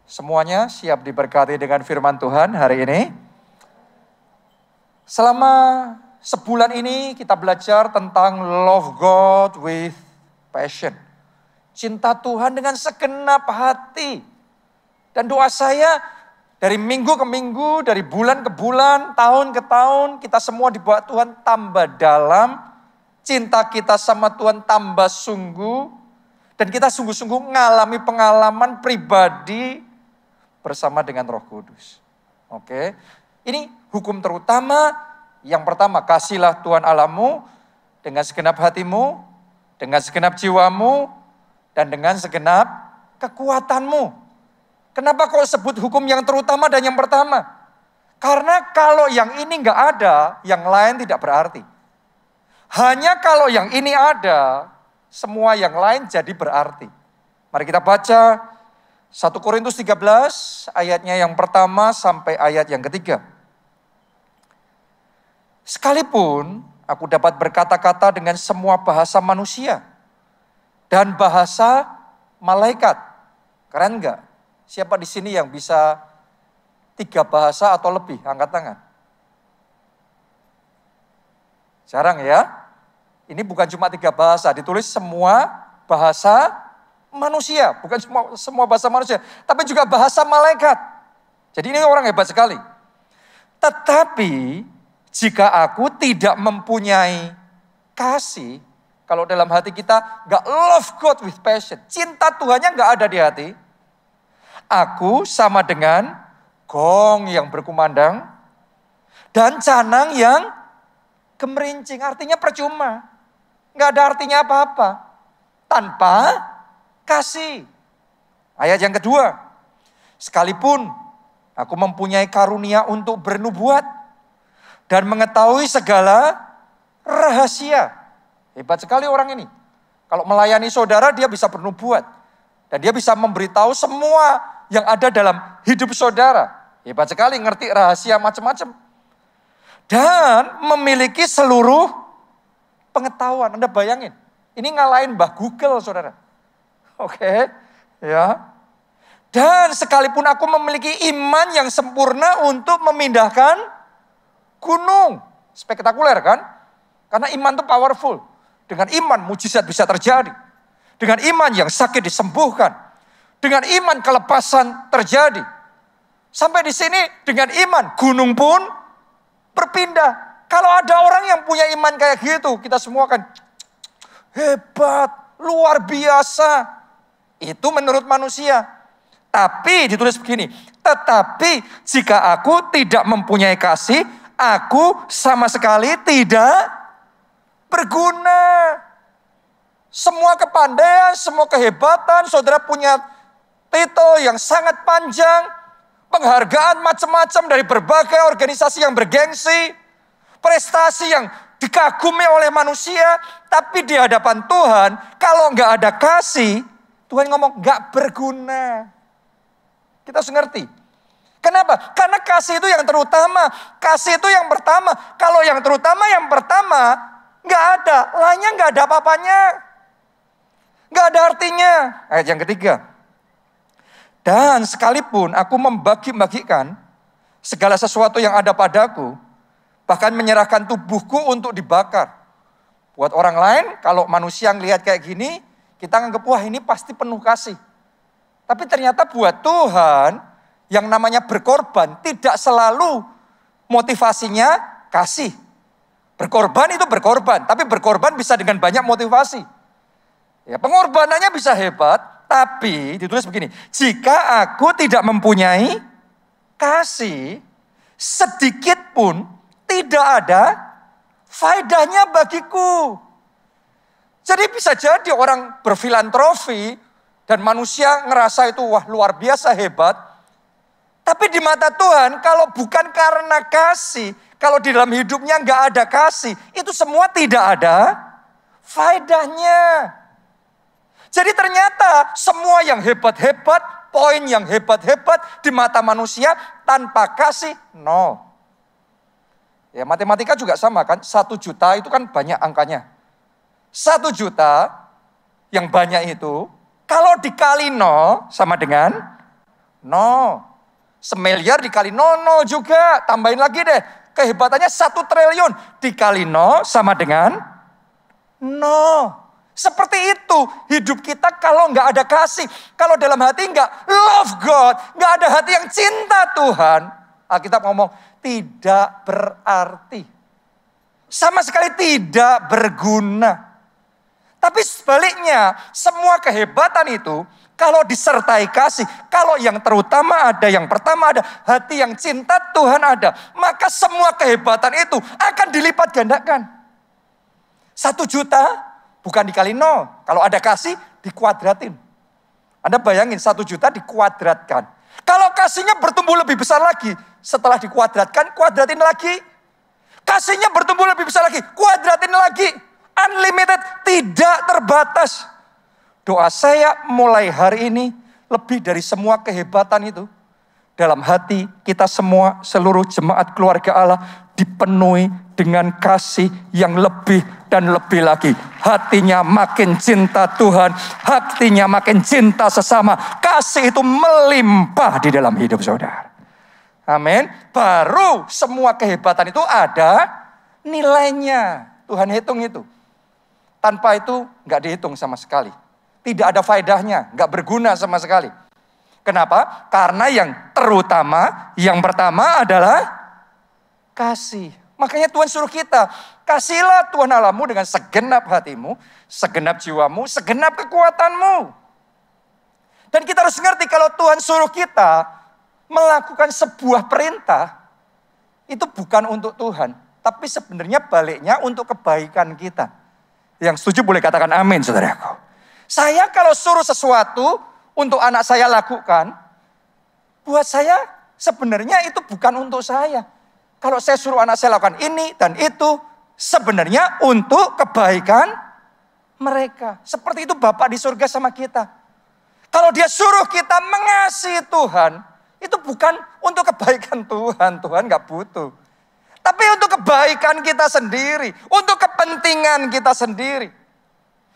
Semuanya siap diberkati dengan firman Tuhan hari ini. Selama sebulan ini kita belajar tentang love God with passion. Cinta Tuhan dengan segenap hati. Dan doa saya dari minggu ke minggu, dari bulan ke bulan, tahun ke tahun, kita semua dibawa Tuhan tambah dalam. Cinta kita sama Tuhan tambah sungguh. Dan kita sungguh-sungguh mengalami pengalaman pribadi bersama dengan Roh Kudus. Oke. Ini hukum terutama. Yang pertama, kasihlah Tuhan Allahmu dengan segenap hatimu, dengan segenap jiwamu, dan dengan segenap kekuatanmu. Kenapa kau sebut hukum yang terutama dan yang pertama? Karena kalau yang ini enggak ada, yang lain tidak berarti. Hanya kalau yang ini ada, semua yang lain jadi berarti. Mari kita baca 1 Korintus 13 ayatnya yang pertama sampai ayat yang ketiga. Sekalipun aku dapat berkata-kata dengan semua bahasa manusia dan bahasa malaikat. Keren enggak? Siapa di sini yang bisa 3 bahasa atau lebih? Angkat tangan. Jarang ya? Ini bukan cuma 3 bahasa, ditulis semua bahasa manusia, bukan semua bahasa manusia, tapi juga bahasa malaikat. Jadi ini orang hebat sekali. Tetapi jika aku tidak mempunyai kasih, kalau dalam hati kita gak love God with passion, cinta Tuhannya gak ada di hati, aku sama dengan gong yang berkumandang dan canang yang gemerincing. Artinya percuma, gak ada artinya apa-apa tanpa kasih. Ayat yang kedua, sekalipun aku mempunyai karunia untuk bernubuat dan mengetahui segala rahasia. Hebat sekali orang ini. Kalau melayani saudara dia bisa bernubuat. Dan dia bisa memberitahu semua yang ada dalam hidup saudara. Hebat sekali, ngerti rahasia macam-macam. Dan memiliki seluruh pengetahuan. Anda bayangin, ini ngalahin Mbah Google saudara. Oke, ya. Dan sekalipun aku memiliki iman yang sempurna untuk memindahkan gunung. Spektakuler kan? Karena iman itu powerful. Dengan iman mujizat bisa terjadi. Dengan iman yang sakit disembuhkan. Dengan iman kelepasan terjadi. Sampai di sini dengan iman gunung pun berpindah. Kalau ada orang yang punya iman kayak gitu, kita semua akan hebat, luar biasa. Itu menurut manusia. Tapi ditulis begini, tetapi jika aku tidak mempunyai kasih, aku sama sekali tidak berguna. Semua kepandaian, semua kehebatan, saudara punya titel yang sangat panjang, penghargaan macam-macam dari berbagai organisasi yang bergengsi, prestasi yang dikagumi oleh manusia, tapi di hadapan Tuhan, kalau nggak ada kasih, Tuhan ngomong gak berguna. Kita harus ngerti. Kenapa? Karena kasih itu yang terutama. Kasih itu yang pertama. Kalau yang terutama yang pertama gak ada. Lainnya gak ada apa-apanya. Gak ada artinya. Ayat yang ketiga. Dan sekalipun aku membagi-bagikan segala sesuatu yang ada padaku, bahkan menyerahkan tubuhku untuk dibakar. Buat orang lain, kalau manusia ngelihat kayak gini, kita anggap, wah ini pasti penuh kasih. Tapi ternyata buat Tuhan, yang namanya berkorban, tidak selalu motivasinya kasih. Berkorban itu berkorban, tapi berkorban bisa dengan banyak motivasi. Ya, pengorbanannya bisa hebat, tapi ditulis begini, jika aku tidak mempunyai kasih, sedikit pun tidak ada faedahnya bagiku. Jadi bisa jadi orang berfilantropi dan manusia ngerasa itu wah luar biasa hebat. Tapi di mata Tuhan kalau bukan karena kasih, kalau di dalam hidupnya nggak ada kasih, itu semua tidak ada faedahnya. Jadi ternyata semua yang hebat-hebat, poin yang hebat-hebat di mata manusia tanpa kasih, nol. Ya matematika juga sama kan, 1 juta itu kan banyak angkanya. 1 juta yang banyak itu, kalau dikali 0 sama dengan No. Semiliar dikali nol juga. Tambahin lagi deh. Kehebatannya 1 triliun. Dikali nol sama dengan nol. Seperti itu hidup kita kalau nggak ada kasih. Kalau dalam hati nggak love God. Nggak ada hati yang cinta Tuhan. Alkitab ngomong tidak berarti. Sama sekali tidak berguna. Tapi sebaliknya, semua kehebatan itu kalau disertai kasih, kalau yang terutama ada, yang pertama ada, hati yang cinta Tuhan ada, maka semua kehebatan itu akan dilipat gandakan. 1 juta bukan dikali 0, kalau ada kasih dikuadratin. Anda bayangin 1 juta dikuadratkan. Kalau kasihnya bertumbuh lebih besar lagi, setelah dikuadratkan, kuadratin lagi. Kasihnya bertumbuh lebih besar lagi, kuadratin lagi. Unlimited, tidak terbatas. Doa saya mulai hari ini lebih dari semua kehebatan itu. Dalam hati kita semua, seluruh jemaat keluarga Allah dipenuhi dengan kasih yang lebih dan lebih lagi. Hatinya makin cinta Tuhan, hatinya makin cinta sesama. Kasih itu melimpah di dalam hidup saudara. Amin. Baru semua kehebatan itu ada nilainya. Tuhan hitung itu. Tanpa itu nggak dihitung sama sekali. Tidak ada faedahnya, nggak berguna sama sekali. Kenapa? Karena yang terutama, yang pertama adalah kasih. Makanya Tuhan suruh kita, kasihlah Tuhan Allahmu dengan segenap hatimu, segenap jiwamu, segenap kekuatanmu. Dan kita harus ngerti kalau Tuhan suruh kita melakukan sebuah perintah, itu bukan untuk Tuhan, tapi sebenarnya baliknya untuk kebaikan kita. Yang setuju boleh katakan amin, saudaraku. Saya kalau suruh sesuatu untuk anak saya lakukan, buat saya sebenarnya itu bukan untuk saya. Kalau saya suruh anak saya lakukan ini dan itu, sebenarnya untuk kebaikan mereka. Seperti itu Bapa di surga sama kita. Kalau dia suruh kita mengasihi Tuhan, itu bukan untuk kebaikan Tuhan. Tuhan gak butuh. Tapi untuk kebaikan kita sendiri. Untuk kepentingan kita sendiri.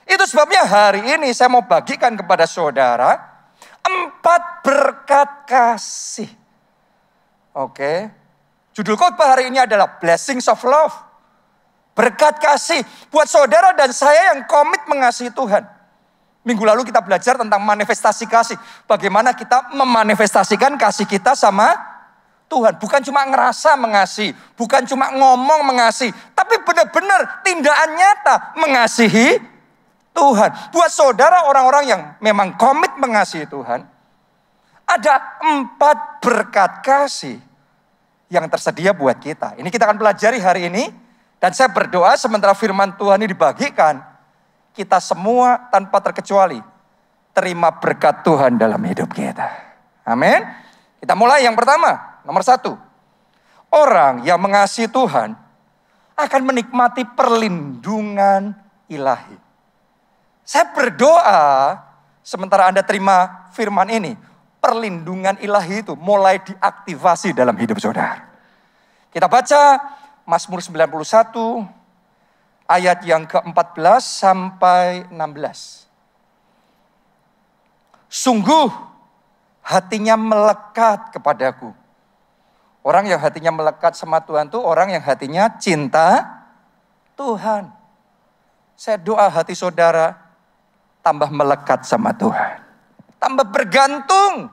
Itu sebabnya hari ini saya mau bagikan kepada saudara 4 berkat kasih. Oke. Judul khotbah hari ini adalah Blessings of Love. Berkat kasih buat saudara dan saya yang komit mengasihi Tuhan. Minggu lalu kita belajar tentang manifestasi kasih. Bagaimana kita memanifestasikan kasih kita sama Tuhan. Bukan cuma ngerasa mengasihi. Bukan cuma ngomong mengasihi. Tapi benar-benar tindakan nyata mengasihi Tuhan. Buat saudara orang-orang yang memang komit mengasihi Tuhan. Ada 4 berkat kasih yang tersedia buat kita. Ini kita akan pelajari hari ini. Dan saya berdoa sementara firman Tuhan ini dibagikan. Kita semua tanpa terkecuali terima berkat Tuhan dalam hidup kita. Amin. Kita mulai yang pertama. Nomor 1, orang yang mengasihi Tuhan akan menikmati perlindungan ilahi. Saya berdoa sementara Anda terima firman ini, perlindungan ilahi itu mulai diaktifasi dalam hidup saudara. Kita baca Mazmur 91 ayat yang ke-14 sampai 16. Sungguh hatinya melekat kepadaku. Orang yang hatinya melekat sama Tuhan itu orang yang hatinya cinta Tuhan. Saya doa hati saudara tambah melekat sama Tuhan. Tambah bergantung.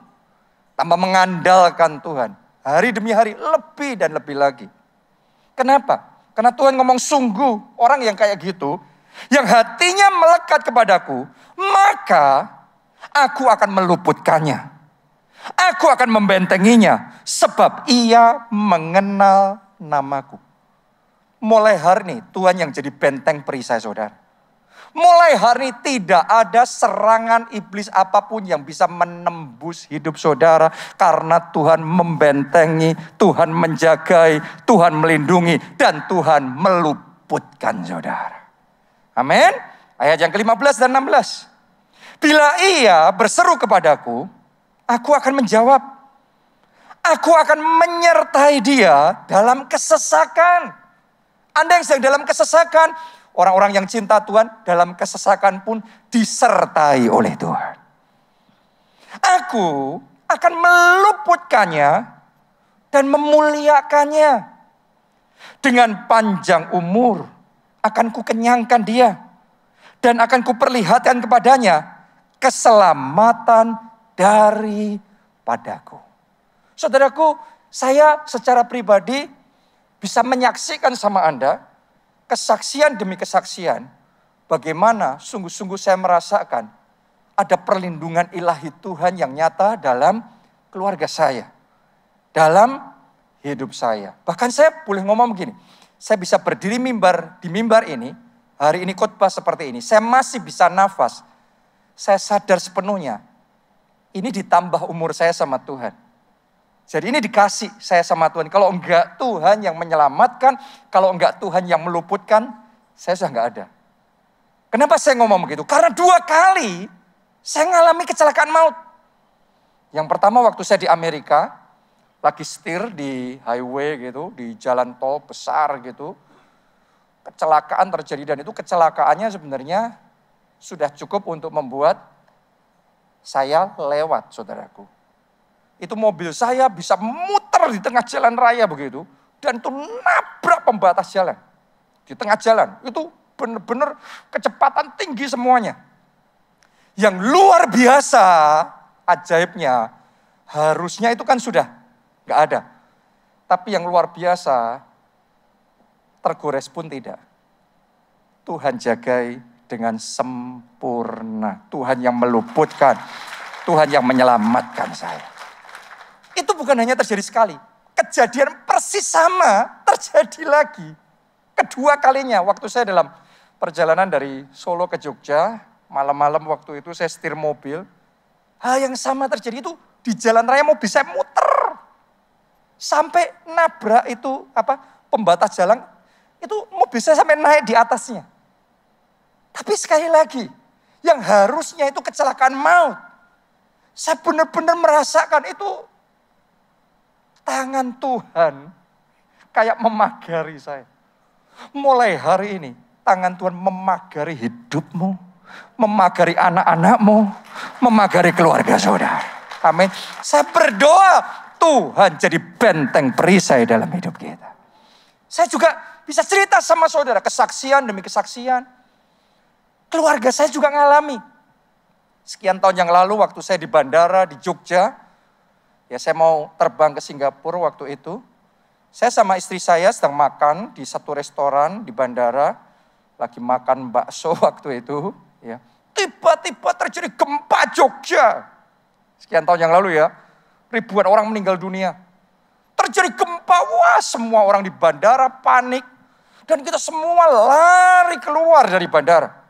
Tambah mengandalkan Tuhan. Hari demi hari lebih dan lebih lagi. Kenapa? Karena Tuhan ngomong sungguh orang yang kayak gitu. Yang hatinya melekat kepadaku. Maka aku akan meluputkannya. Aku akan membentenginya sebab ia mengenal namaku. Mulai hari ini Tuhan yang jadi benteng perisai saudara. Mulai hari ini tidak ada serangan iblis apapun yang bisa menembus hidup saudara. Karena Tuhan membentengi, Tuhan menjagai, Tuhan melindungi, dan Tuhan meluputkan saudara. Amin. Ayat yang ke-15 dan 16. Bila ia berseru kepadaku, aku akan menjawab. Aku akan menyertai dia dalam kesesakan. Anda yang sedang dalam kesesakan, orang-orang yang cinta Tuhan dalam kesesakan pun disertai oleh Tuhan. Aku akan meluputkannya dan memuliakannya. Dengan panjang umur akan kukenyangkan dia dan akan kuperlihatkan kepadanya keselamatan daripadaku. Saudaraku, saya secara pribadi bisa menyaksikan sama Anda kesaksian demi kesaksian bagaimana sungguh-sungguh saya merasakan ada perlindungan ilahi Tuhan yang nyata dalam keluarga saya, dalam hidup saya. Bahkan saya boleh ngomong begini, saya bisa berdiri di mimbar ini, hari ini khotbah seperti ini, saya masih bisa nafas. Saya sadar sepenuhnya, ini ditambah umur saya sama Tuhan. Jadi ini dikasih saya sama Tuhan. Kalau enggak Tuhan yang menyelamatkan, kalau enggak Tuhan yang meluputkan, saya sudah enggak ada. Kenapa saya ngomong begitu? Karena 2 kali saya mengalami kecelakaan maut. Yang pertama waktu saya di Amerika, lagi setir di highway gitu, di jalan tol besar gitu. Kecelakaan terjadi dan itu kecelakaannya sebenarnya sudah cukup untuk membuat saya lewat, saudaraku. Itu mobil saya bisa muter di tengah jalan raya begitu. Dan itu nabrak pembatas jalan. Di tengah jalan. Itu benar-benar kecepatan tinggi semuanya. Yang luar biasa, ajaibnya, harusnya itu kan sudah nggak ada. Tapi yang luar biasa, tergores pun tidak. Tuhan jagai dengan sempurna. Tuhan yang meluputkan. Tuhan yang menyelamatkan saya. Itu bukan hanya terjadi sekali. Kejadian persis sama terjadi lagi. Kedua kalinya waktu saya dalam perjalanan dari Solo ke Jogja. Malam-malam waktu itu saya setir mobil. Hal yang sama terjadi itu di jalan raya mobil saya muter. Sampai nabrak itu pembatas jalan. Itu mobil saya sampai naik di atasnya. Tapi sekali lagi, yang harusnya itu kecelakaan maut. Saya benar-benar merasakan itu tangan Tuhan kayak memagari saya. Mulai hari ini, tangan Tuhan memagari hidupmu, memagari anak-anakmu, memagari keluarga saudara. Amin. Saya berdoa Tuhan jadi benteng perisai dalam hidup kita. Saya juga bisa cerita sama saudara, kesaksian demi kesaksian. Keluarga saya juga ngalami. Sekian tahun yang lalu waktu saya di bandara di Jogja, ya saya mau terbang ke Singapura waktu itu. Saya sama istri saya sedang makan di satu restoran di bandara, lagi makan bakso waktu itu. Ya. Tiba-tiba terjadi gempa Jogja. Sekian tahun yang lalu ya, ribuan orang meninggal dunia. Terjadi gempa, wah semua orang di bandara panik. Dan kita semua lari keluar dari bandara.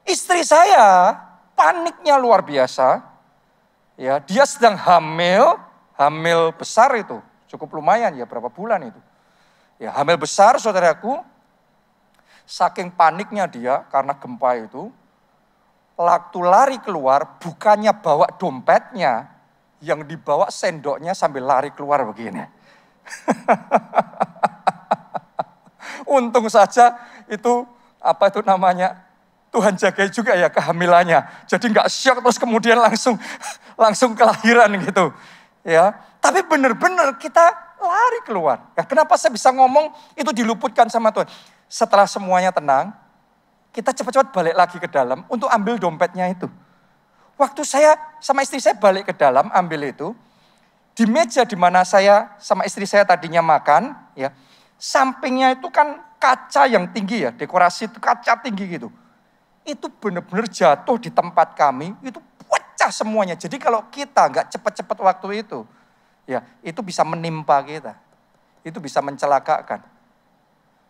Istri saya paniknya luar biasa. Ya, dia sedang hamil besar itu. Cukup lumayan ya, berapa bulan itu. Ya, hamil besar saudaraku. Saking paniknya dia karena gempa itu. Waktu lari keluar, bukannya bawa dompetnya. Yang dibawa sendoknya sambil lari keluar begini. Untung saja itu, Tuhan jaga juga ya kehamilannya. Jadi nggak syok terus kemudian langsung kelahiran gitu. Ya, tapi benar-benar kita lari keluar. Ya, kenapa saya bisa ngomong itu diluputkan sama Tuhan? Setelah semuanya tenang, kita cepat-cepat balik lagi ke dalam untuk ambil dompetnya itu. Waktu saya sama istri saya balik ke dalam ambil itu, di meja di mana saya sama istri saya tadinya makan, ya, sampingnya itu kan kaca yang tinggi ya, dekorasi itu kaca tinggi gitu. Itu benar-benar jatuh di tempat kami, itu pecah semuanya. Jadi kalau kita nggak cepat-cepat waktu itu, ya itu bisa menimpa kita. Itu bisa mencelakakan.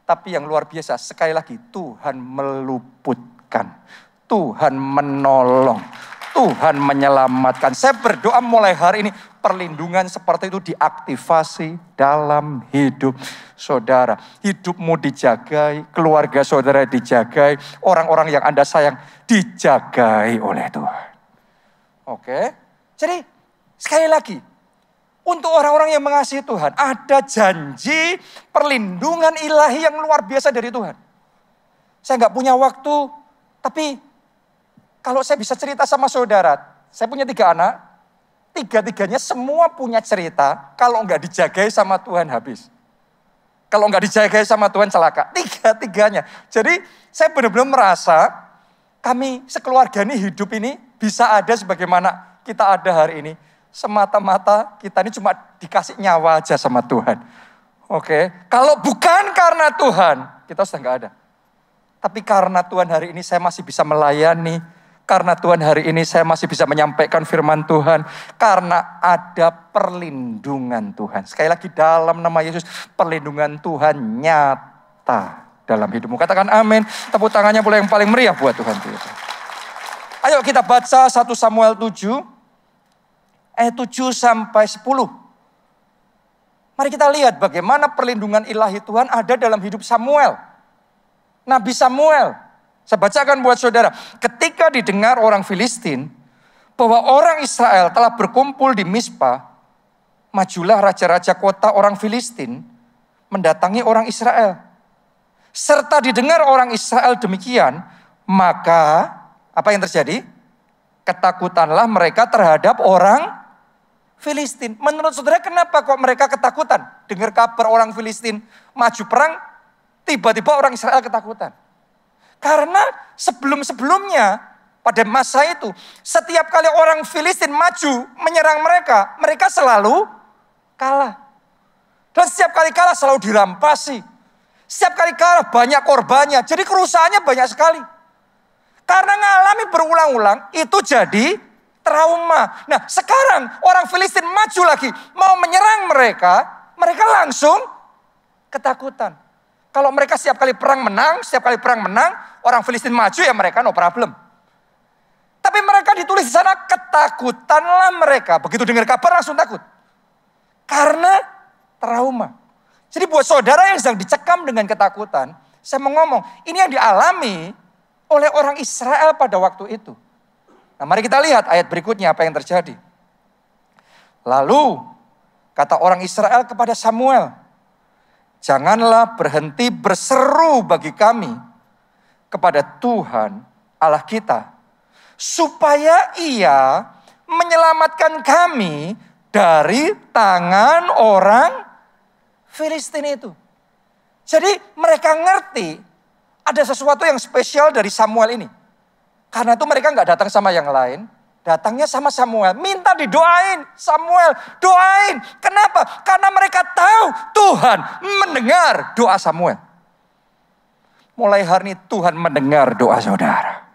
Tapi yang luar biasa, sekali lagi Tuhan meluputkan. Tuhan menolong. Tuhan menyelamatkan. Saya berdoa mulai hari ini perlindungan seperti itu diaktifasi dalam hidup saudara. Hidupmu dijagai, keluarga saudara dijagai, orang-orang yang Anda sayang dijagai oleh Tuhan. Oke, jadi sekali lagi, untuk orang-orang yang mengasihi Tuhan, ada janji perlindungan ilahi yang luar biasa dari Tuhan. Saya nggak punya waktu, tapi kalau saya bisa cerita sama saudara, saya punya 3 anak, tiga-tiganya semua punya cerita, kalau nggak dijagai sama Tuhan habis. Kalau nggak dijagai sama Tuhan celaka. Tiga-tiganya. Jadi saya benar-benar merasa kami sekeluarga ini hidup ini bisa ada sebagaimana kita ada hari ini. Semata-mata kita ini cuma dikasih nyawa aja sama Tuhan. Oke, kalau bukan karena Tuhan, kita sudah nggak ada. Tapi karena Tuhan hari ini saya masih bisa melayani. Karena Tuhan hari ini saya masih bisa menyampaikan firman Tuhan. Karena ada perlindungan Tuhan. Sekali lagi dalam nama Yesus, perlindungan Tuhan nyata dalam hidupmu. Katakan amin. Tepuk tangannya boleh yang paling meriah buat Tuhan kita. Ayo kita baca 1 Samuel 7. Ayat 7 sampai 10. Mari kita lihat bagaimana perlindungan ilahi Tuhan ada dalam hidup Samuel. Nabi Samuel. Saya bacakan buat saudara. Ketika didengar orang Filistin bahwa orang Israel telah berkumpul di Mispa, majulah raja-raja kota orang Filistin mendatangi orang Israel. Serta didengar orang Israel demikian, maka apa yang terjadi? Ketakutanlah mereka terhadap orang Filistin. Menurut saudara kenapa kok mereka ketakutan? Dengar kabar orang Filistin maju perang, tiba-tiba orang Israel ketakutan. Karena sebelum-sebelumnya pada masa itu, setiap kali orang Filistin maju menyerang mereka, mereka selalu kalah. Dan setiap kali kalah selalu dirampasi. Setiap kali kalah banyak korbannya, jadi kerusakannya banyak sekali. Karena ngalami berulang-ulang, itu jadi trauma. Nah sekarang orang Filistin maju lagi, mau menyerang mereka, mereka langsung ketakutan. Kalau mereka setiap kali perang menang, orang Filistin maju ya mereka no problem. Tapi mereka ditulis di sana ketakutanlah mereka. Begitu dengar kabar langsung takut. Karena trauma. Jadi buat saudara yang sedang dicekam dengan ketakutan, saya mau ngomong, ini yang dialami oleh orang Israel pada waktu itu. Nah mari kita lihat ayat berikutnya apa yang terjadi. Lalu kata orang Israel kepada Samuel, janganlah berhenti berseru bagi kami kepada Tuhan Allah kita, supaya Ia menyelamatkan kami dari tangan orang Filistin itu. Jadi mereka ngerti ada sesuatu yang spesial dari Samuel ini. Karena itu mereka nggak datang sama yang lain, datangnya sama Samuel. Minta didoain, Samuel doain. Kenapa? Karena mereka tahu Tuhan mendengar doa Samuel. Mulai hari ini Tuhan mendengar doa saudara.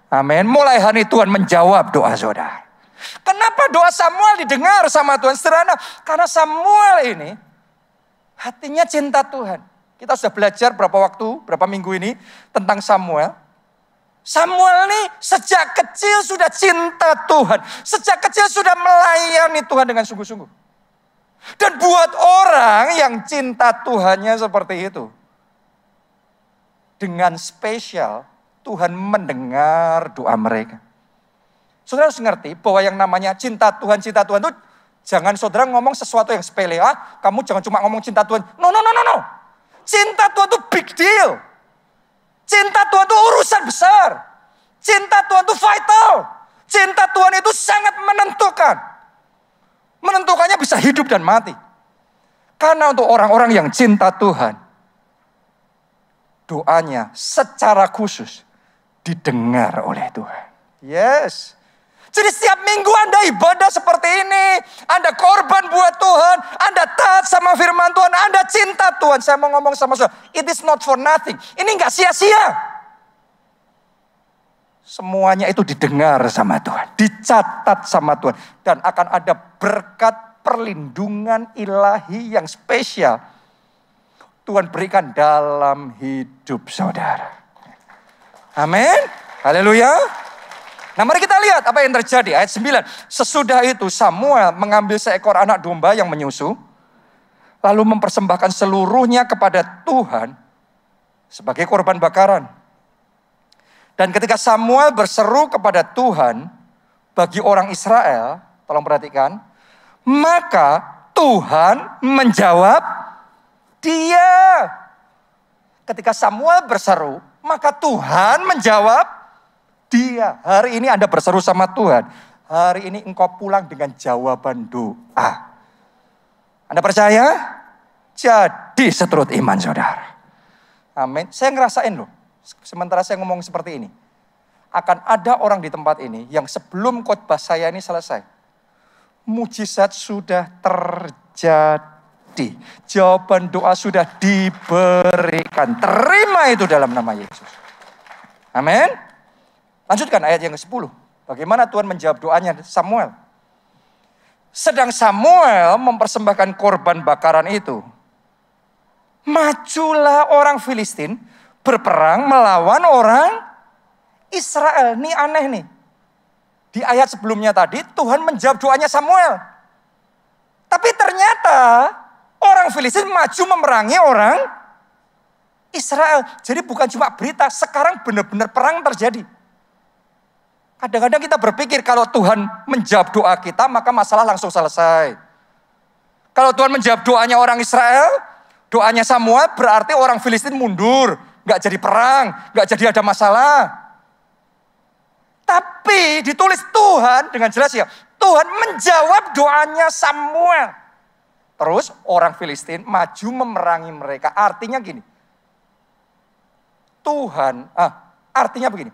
Amin. Mulai hari ini Tuhan menjawab doa saudara. Kenapa doa Samuel didengar sama Tuhan? Sederhana, karena Samuel ini hatinya cinta Tuhan. Kita sudah belajar berapa minggu ini tentang Samuel. Samuel ini sejak kecil sudah cinta Tuhan. Sejak kecil sudah melayani Tuhan dengan sungguh-sungguh. Dan buat orang yang cinta Tuhannya seperti itu, dengan spesial Tuhan mendengar doa mereka. Saudara harus ngerti bahwa yang namanya cinta Tuhan itu jangan saudara ngomong sesuatu yang sepele. Kamu jangan cuma ngomong cinta Tuhan. No. Cinta Tuhan itu big deal. Cinta Tuhan itu urusan besar. Cinta Tuhan itu vital. Cinta Tuhan itu sangat menentukan. Menentukannya bisa hidup dan mati. Karena untuk orang-orang yang cinta Tuhan, doanya secara khusus didengar oleh Tuhan. Yes. Jadi setiap minggu Anda ibadah seperti ini. Anda korban buat Tuhan. Anda taat sama firman Tuhan. Anda cinta Tuhan. Saya mau ngomong sama saudara. It is not for nothing. Ini gak sia-sia. Semuanya itu didengar sama Tuhan. Dicatat sama Tuhan. Dan akan ada berkat perlindungan ilahi yang spesial. Tuhan berikan dalam hidup saudara. Amin. Haleluya. Nah mari kita lihat apa yang terjadi. Ayat 9. Sesudah itu Samuel mengambil seekor anak domba yang menyusu. Lalu mempersembahkan seluruhnya kepada Tuhan sebagai korban bakaran. Dan ketika Samuel berseru kepada Tuhan bagi orang Israel. Tolong perhatikan. Maka Tuhan menjawab dia. Ketika Samuel berseru, maka Tuhan menjawab dia. Hari ini Anda berseru sama Tuhan. hari ini engkau pulang dengan jawaban doa. Anda percaya? Jadi seturut iman saudara. Amin. Saya ngerasain loh, sementara saya ngomong seperti ini. Akan ada orang di tempat ini yang sebelum khotbah saya ini selesai, mujizat sudah terjadi. Jawaban doa sudah diberikan. Terima itu dalam nama Yesus. Amin. Lanjutkan ayat yang ke-10. Bagaimana Tuhan menjawab doanya Samuel? Sedang Samuel mempersembahkan korban bakaran itu, majulah orang Filistin berperang melawan orang Israel. Ini aneh nih. Di ayat sebelumnya tadi Tuhan menjawab doanya Samuel. Tapi ternyata orang Filistin maju memerangi orang Israel. Jadi bukan cuma berita, sekarang benar-benar perang terjadi. Kadang-kadang kita berpikir kalau Tuhan menjawab doa kita maka masalah langsung selesai. Kalau Tuhan menjawab doanya orang Israel, doanya Samuel, berarti orang Filistin mundur. Gak jadi perang, gak jadi ada masalah. Tapi ditulis Tuhan dengan jelas ya, Tuhan menjawab doanya Samuel. Terus orang Filistin maju memerangi mereka. Artinya gini, artinya begini,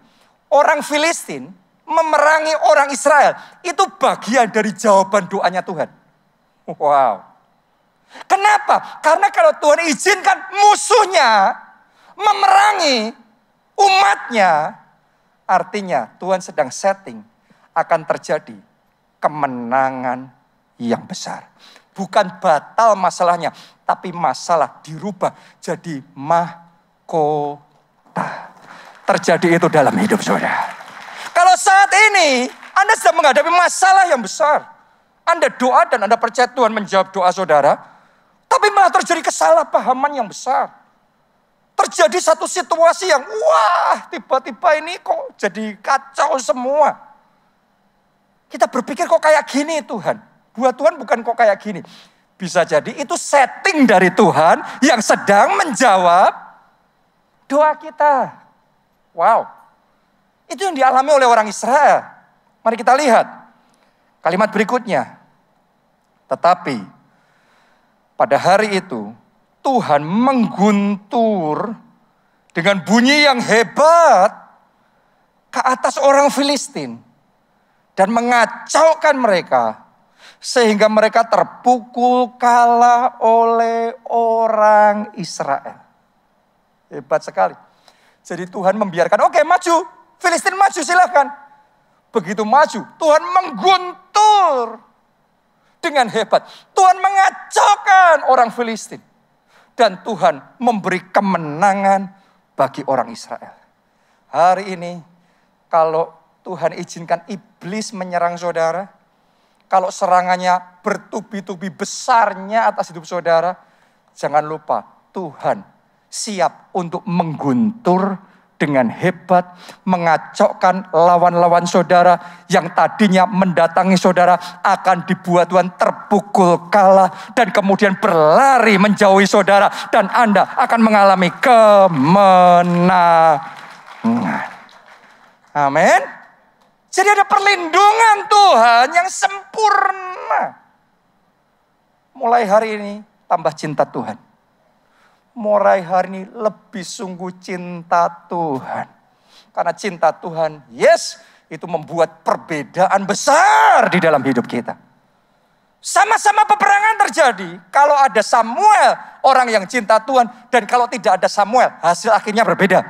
orang Filistin memerangi orang Israel, itu bagian dari jawaban doanya Tuhan. Wow. Kenapa? Karena kalau Tuhan izinkan musuhnya memerangi umatnya, artinya Tuhan sedang setting akan terjadi kemenangan yang besar. Bukan batal masalahnya, tapi masalah dirubah jadi mahkota. Terjadi itu dalam hidup saudara. Kalau saat ini Anda sedang menghadapi masalah yang besar, Anda doa dan Anda percaya Tuhan menjawab doa saudara, tapi malah terjadi kesalahpahaman yang besar. Terjadi satu situasi yang wah, tiba-tiba ini kok jadi kacau semua. Kita berpikir kok kayak gini Tuhan. Buat Tuhan bukan kok kayak gini. Bisa jadi itu setting dari Tuhan yang sedang menjawab doa kita. Wow. Itu yang dialami oleh orang Israel. Mari kita lihat kalimat berikutnya. Tetapi pada hari itu Tuhan mengguntur dengan bunyi yang hebat ke atas orang Filistin dan mengacaukan mereka sehingga mereka terpukul kalah oleh orang Israel. Hebat sekali. Jadi Tuhan membiarkan, oke maju, Filistin maju silahkan. Begitu maju, Tuhan mengguntur dengan hebat. Tuhan mengacaukan orang Filistin. Dan Tuhan memberi kemenangan bagi orang Israel. Hari ini kalau Tuhan izinkan iblis menyerang saudara, kalau serangannya bertubi-tubi besarnya atas hidup saudara, jangan lupa Tuhan siap untuk mengguntur dengan hebat, mengacaukan lawan-lawan saudara yang tadinya mendatangi saudara akan dibuat Tuhan terpukul kalah dan kemudian berlari menjauhi saudara dan Anda akan mengalami kemenangan. Amin. Jadi ada perlindungan Tuhan yang sempurna. Mulai hari ini tambah cinta Tuhan. Mulai hari ini lebih sungguh cinta Tuhan. Karena cinta Tuhan, yes, itu membuat perbedaan besar di dalam hidup kita. Sama-sama peperangan terjadi. Kalau ada Samuel, orang yang cinta Tuhan. Dan kalau tidak ada Samuel, hasil akhirnya berbeda.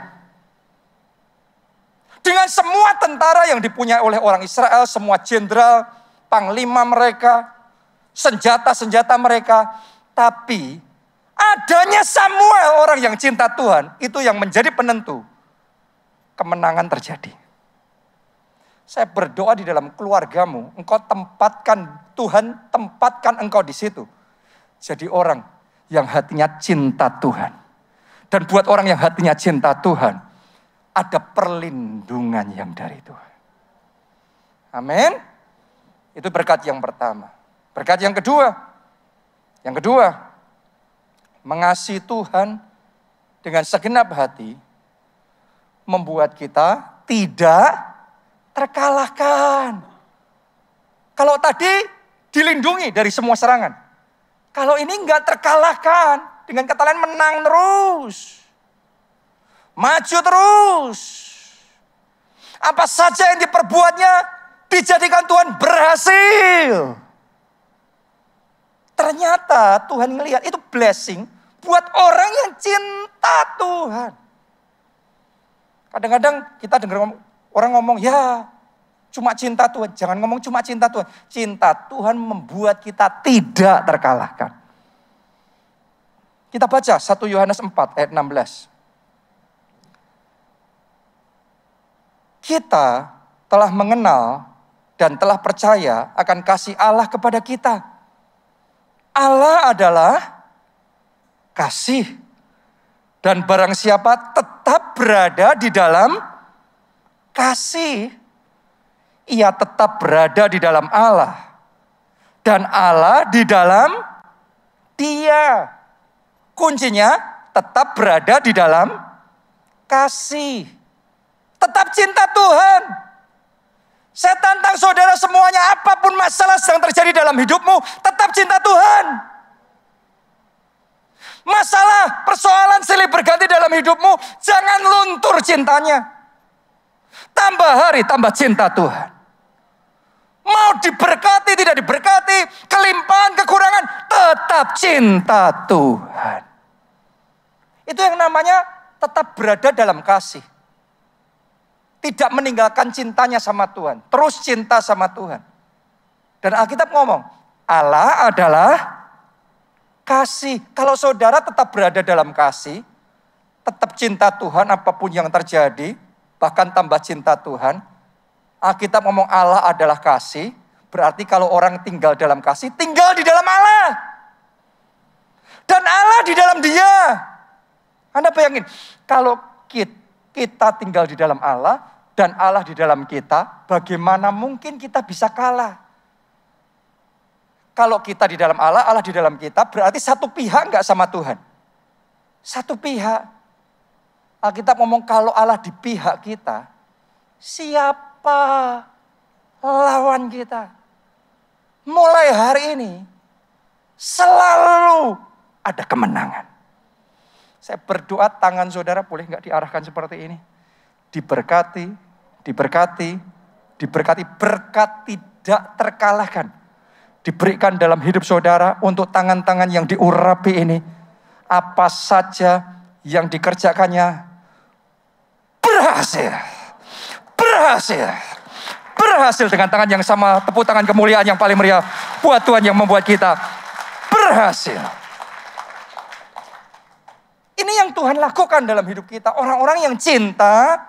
Dengan semua tentara yang dipunyai oleh orang Israel, semua jenderal, panglima mereka, senjata-senjata mereka. Tapi adanya Samuel, orang yang cinta Tuhan, itu yang menjadi penentu kemenangan terjadi. Saya berdoa di dalam keluargamu, Tuhan tempatkan engkau di situ. Jadi orang yang hatinya cinta Tuhan. Dan buat orang yang hatinya cinta Tuhan, ada perlindungan yang dari Tuhan. Amin. Itu berkat yang pertama. Berkat yang kedua. Yang kedua, mengasihi Tuhan dengan segenap hati membuat kita tidak terkalahkan. Kalau tadi dilindungi dari semua serangan. Kalau ini enggak terkalahkan. Dengan kata lain menang terus. Maju terus. Apa saja yang diperbuatnya dijadikan Tuhan berhasil. Ternyata Tuhan ngelihat itu blessing buat orang yang cinta Tuhan. Kadang-kadang kita dengar orang ngomong, ya cuma cinta Tuhan. Jangan ngomong cuma cinta Tuhan. Cinta Tuhan membuat kita tidak terkalahkan. Kita baca 1 Yohanes 4 ayat 16. Kita telah mengenal dan telah percaya akan kasih Allah kepada kita. Allah adalah kasih. Dan barang siapa tetap berada di dalam kasih, ia tetap berada di dalam Allah. Dan Allah di dalam dia. Kuncinya tetap berada di dalam kasih. Tetap cinta Tuhan. Saya tantang saudara semuanya, apapun masalah sedang terjadi dalam hidupmu, tetap cinta Tuhan. Masalah, persoalan silih berganti dalam hidupmu, jangan luntur cintanya. Tambah hari, tambah cinta Tuhan. Mau diberkati, tidak diberkati, kelimpahan, kekurangan, tetap cinta Tuhan. Itu yang namanya tetap berada dalam kasih. Tidak meninggalkan cintanya sama Tuhan. Terus cinta sama Tuhan. Dan Alkitab ngomong, Allah adalah kasih. Kalau saudara tetap berada dalam kasih, tetap cinta Tuhan apapun yang terjadi, bahkan tambah cinta Tuhan. Alkitab ngomong Allah adalah kasih, berarti kalau orang tinggal dalam kasih, tinggal di dalam Allah. Dan Allah di dalam dia. Anda bayangin, kalau kita tinggal di dalam Allah dan Allah di dalam kita, bagaimana mungkin kita bisa kalah? Kalau kita di dalam Allah, Allah di dalam kita, berarti satu pihak enggak sama Tuhan. Satu pihak. Alkitab ngomong kalau Allah di pihak kita, siapa lawan kita? Mulai hari ini, selalu ada kemenangan. Saya berdoa tangan saudara boleh enggak diarahkan seperti ini. Diberkati, diberkati, diberkati, berkat tidak terkalahkan. Diberikan dalam hidup saudara untuk tangan-tangan yang diurapi ini. Apa saja yang dikerjakannya berhasil. Berhasil. Berhasil dengan tangan yang sama. Tepuk tangan kemuliaan yang paling meriah buat Tuhan yang membuat kita berhasil. Ini yang Tuhan lakukan dalam hidup kita. Orang-orang yang cinta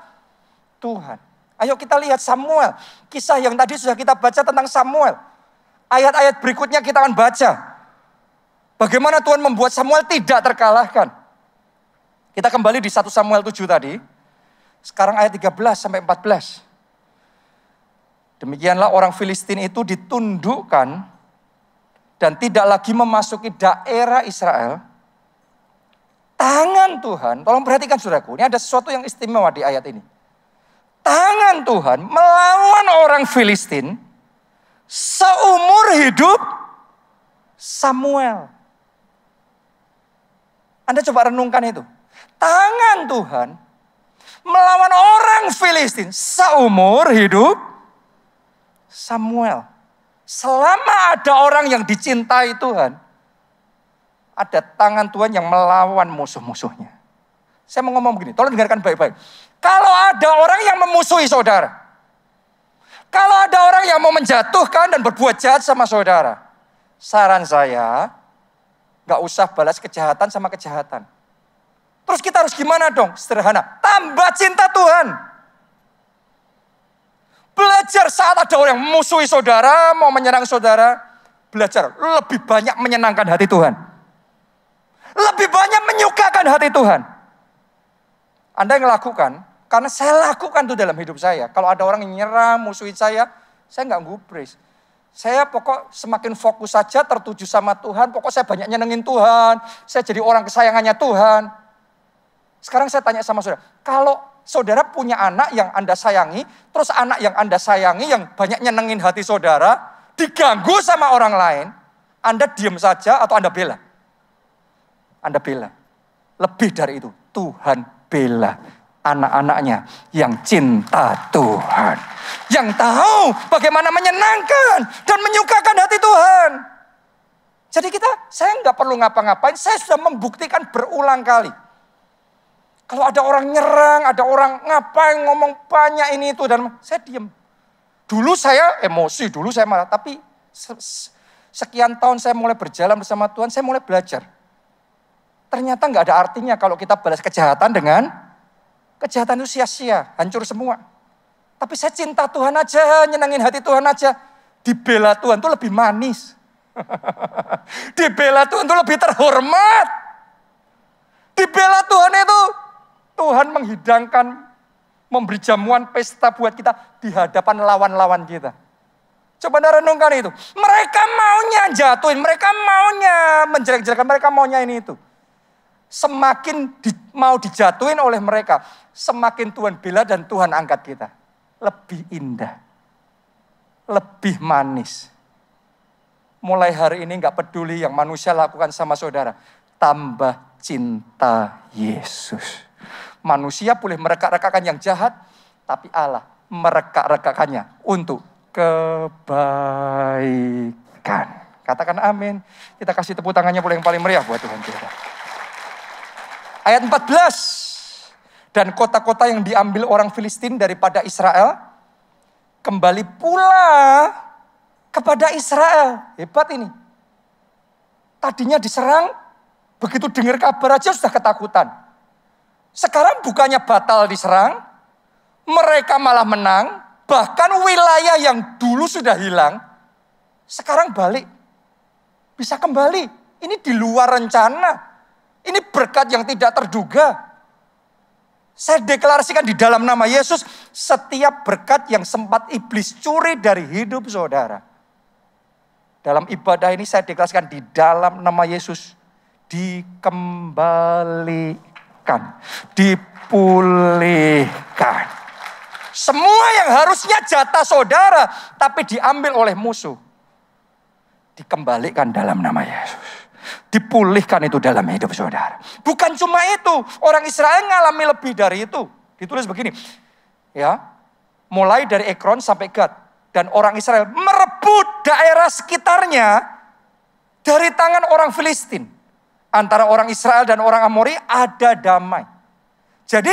Tuhan. Ayo kita lihat Samuel. Kisah yang tadi sudah kita baca tentang Samuel. Ayat-ayat berikutnya kita akan baca. Bagaimana Tuhan membuat Samuel tidak terkalahkan. Kita kembali di 1 Samuel 7 tadi. Sekarang ayat 13 sampai 14. Demikianlah orang Filistin itu ditundukkan dan tidak lagi memasuki daerah Israel. Tangan Tuhan, tolong perhatikan saudaraku, ini ada sesuatu yang istimewa di ayat ini. Tangan Tuhan melawan orang Filistin seumur hidup Samuel. Anda coba renungkan itu. Tangan Tuhan melawan orang Filistin seumur hidup Samuel. Selama ada orang yang dicintai Tuhan, ada tangan Tuhan yang melawan musuh-musuhnya. Saya mau ngomong begini, tolong dengarkan baik-baik. Kalau ada orang yang memusuhi saudara, kalau ada orang yang mau menjatuhkan dan berbuat jahat sama saudara, saran saya, gak usah balas kejahatan sama kejahatan. Terus kita harus gimana dong? Sederhana, tambah cinta Tuhan. Belajar saat ada orang yang memusuhi saudara, mau menyerang saudara, belajar lebih banyak menyenangkan hati Tuhan. Lebih banyak menyukakan hati Tuhan. Anda yang lakukan, karena saya lakukan itu dalam hidup saya. Kalau ada orang yang nyerang, musuhin saya nggak gubris. Saya pokok semakin fokus saja tertuju sama Tuhan. Pokok saya banyak nyenengin Tuhan. Saya jadi orang kesayangannya Tuhan. Sekarang saya tanya sama saudara. Kalau saudara punya anak yang Anda sayangi. Terus anak yang Anda sayangi yang banyak nyenengin hati saudara. diganggu sama orang lain, Anda diam saja atau Anda bela? Anda bela. Lebih dari itu, Tuhan bela anak-anaknya yang cinta Tuhan. Yang tahu bagaimana menyenangkan dan menyukakan hati Tuhan. Jadi saya nggak perlu ngapa-ngapain, saya sudah membuktikan berulang kali. Kalau ada orang nyerang, ada orang ngapain ngomong banyak ini itu, dan saya diam. Dulu saya emosi, dulu saya marah, tapi sekian tahun saya mulai berjalan bersama Tuhan, saya mulai belajar. Ternyata nggak ada artinya kalau kita balas kejahatan dengan kejahatan itu sia-sia, hancur semua. Tapi saya cinta Tuhan aja, nyenangin hati Tuhan aja. Dibela Tuhan itu lebih manis. Dibela Tuhan itu lebih terhormat. Dibela Tuhan itu, Tuhan menghidangkan, memberi jamuan pesta buat kita di hadapan lawan-lawan kita. Coba Anda renungkan itu. Mereka maunya jatuhin, mereka maunya menjelek-jelekan, mereka maunya ini itu. Semakin mau dijatuhin oleh mereka, semakin Tuhan bela dan Tuhan angkat kita. Lebih indah, lebih manis. Mulai hari ini gak peduli yang manusia lakukan sama saudara, tambah cinta Yesus. Manusia boleh merekak-rekakkan yang jahat, tapi Allah merekak-rekakannya untuk kebaikan. Katakan amin. Kita kasih tepuk tangannya boleh yang paling meriah buat Tuhan kita. Ayat 14. Dan kota-kota yang diambil orang Filistin daripada Israel, kembali pula kepada Israel. Hebat ini. Tadinya diserang, begitu dengar kabar aja sudah ketakutan. Sekarang bukannya batal diserang, mereka malah menang, bahkan wilayah yang dulu sudah hilang, sekarang balik. Bisa kembali. Ini di luar rencana. Ini berkat yang tidak terduga. Saya deklarasikan di dalam nama Yesus, setiap berkat yang sempat iblis curi dari hidup saudara. Dalam ibadah ini saya deklarasikan di dalam nama Yesus, dikembalikan, dipulihkan. Semua yang harusnya jatah saudara, tapi diambil oleh musuh, dikembalikan dalam nama Yesus. Dipulihkan itu dalam hidup saudara. Bukan cuma itu, orang Israel ngalami lebih dari itu. Ditulis begini, ya, mulai dari Ekron sampai Gad, dan orang Israel merebut daerah sekitarnya dari tangan orang Filistin. Antara orang Israel dan orang Amori ada damai. Jadi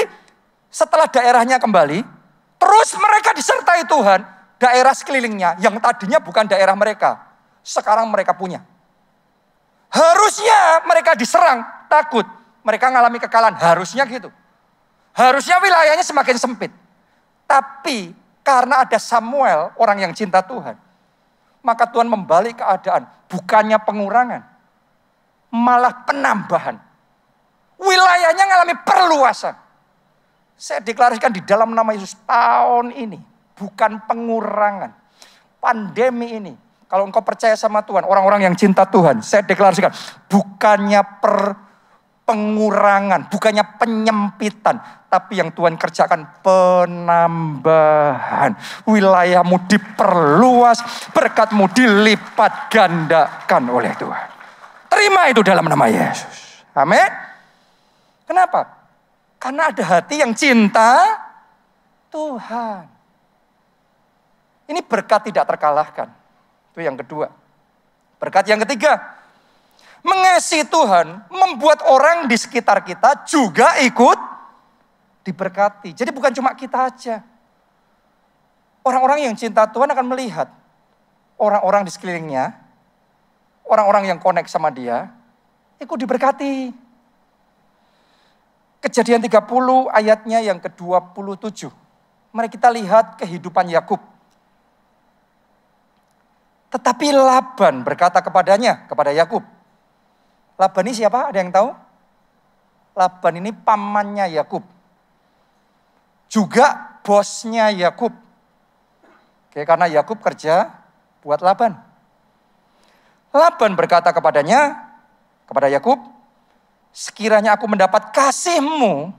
setelah daerahnya kembali, terus mereka disertai Tuhan, daerah sekelilingnya yang tadinya bukan daerah mereka, sekarang mereka punya. Harusnya mereka diserang, takut. Mereka ngalami kekalahan, harusnya gitu. Harusnya wilayahnya semakin sempit. Tapi karena ada Samuel, orang yang cinta Tuhan, maka Tuhan membalik keadaan. Bukannya pengurangan, malah penambahan. Wilayahnya ngalami perluasan. Saya deklarasikan di dalam nama Yesus, tahun ini bukan pengurangan. Pandemi ini, kalau engkau percaya sama Tuhan, orang-orang yang cinta Tuhan, saya deklarasikan, bukannya pengurangan, bukannya penyempitan, tapi yang Tuhan kerjakan penambahan. Wilayahmu diperluas, berkatmu dilipat gandakan oleh Tuhan. Terima itu dalam nama Yesus. Amin. Kenapa? Karena ada hati yang cinta Tuhan. Ini berkat tidak terkalahkan. Itu yang kedua. Berkat yang ketiga, mengasihi Tuhan membuat orang di sekitar kita juga ikut diberkati. Jadi bukan cuma kita aja. Orang-orang yang cinta Tuhan akan melihat orang-orang di sekelilingnya, orang-orang yang connect sama dia, ikut diberkati. Kejadian 30 ayatnya yang ke-27. Mari kita lihat kehidupan Yakub. Tetapi Laban berkata kepada Yakub. Laban ini siapa? Ada yang tahu? Laban ini pamannya Yakub. Juga bosnya Yakub. Oke, karena Yakub kerja buat Laban. Laban berkata kepada Yakub, sekiranya aku mendapat kasihmu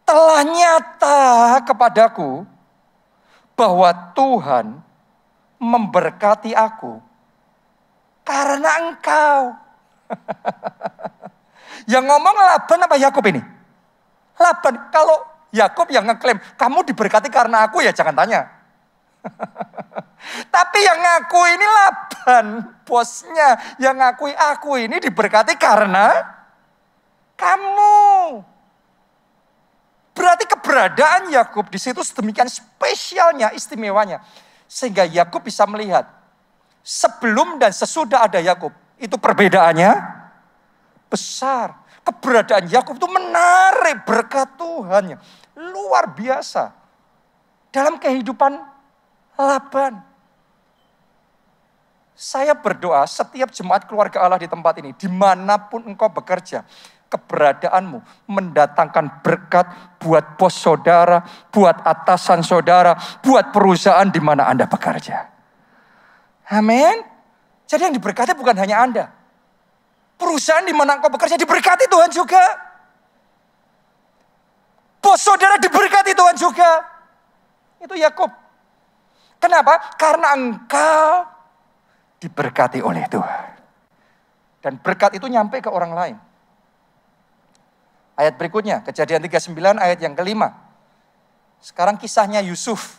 telah nyata kepadaku bahwa Tuhan memberkati aku karena engkau. Yang ngomong Laban apa Yakub ini? Laban. Kalau Yakub yang ngeklaim, kamu diberkati karena aku, ya jangan tanya. Tapi yang ngaku ini Laban, bosnya. Yang ngakui aku ini diberkati karena kamu. Berarti keberadaan Yakub di situ sedemikian spesialnya, istimewanya. Sehingga Yakub bisa melihat, sebelum dan sesudah ada Yakub, itu perbedaannya besar. Keberadaan Yakub itu menarik berkat Tuhan. Luar biasa. Dalam kehidupan Laban. Saya berdoa setiap jemaat keluarga Allah di tempat ini, dimanapun engkau bekerja, keberadaanmu mendatangkan berkat buat bos saudara, buat atasan saudara, buat perusahaan di mana Anda bekerja. Amin. Jadi yang diberkati bukan hanya Anda. Perusahaan di mana engkau bekerja diberkati Tuhan juga. Bos saudara diberkati Tuhan juga. Itu Yakub. Kenapa? Karena engkau diberkati oleh Tuhan. Dan berkat itu nyampe ke orang lain. Ayat berikutnya, Kejadian 39 ayat yang kelima. Sekarang kisahnya Yusuf.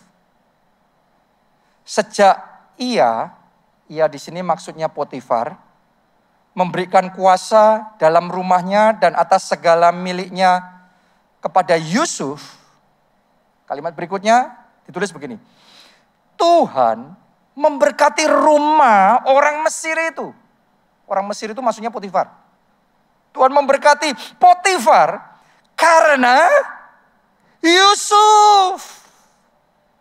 Sejak ia di sini maksudnya Potifar, memberikan kuasa dalam rumahnya dan atas segala miliknya kepada Yusuf. Kalimat berikutnya ditulis begini. Tuhan memberkati rumah orang Mesir itu. Orang Mesir itu maksudnya Potifar. Tuhan memberkati Potifar karena Yusuf.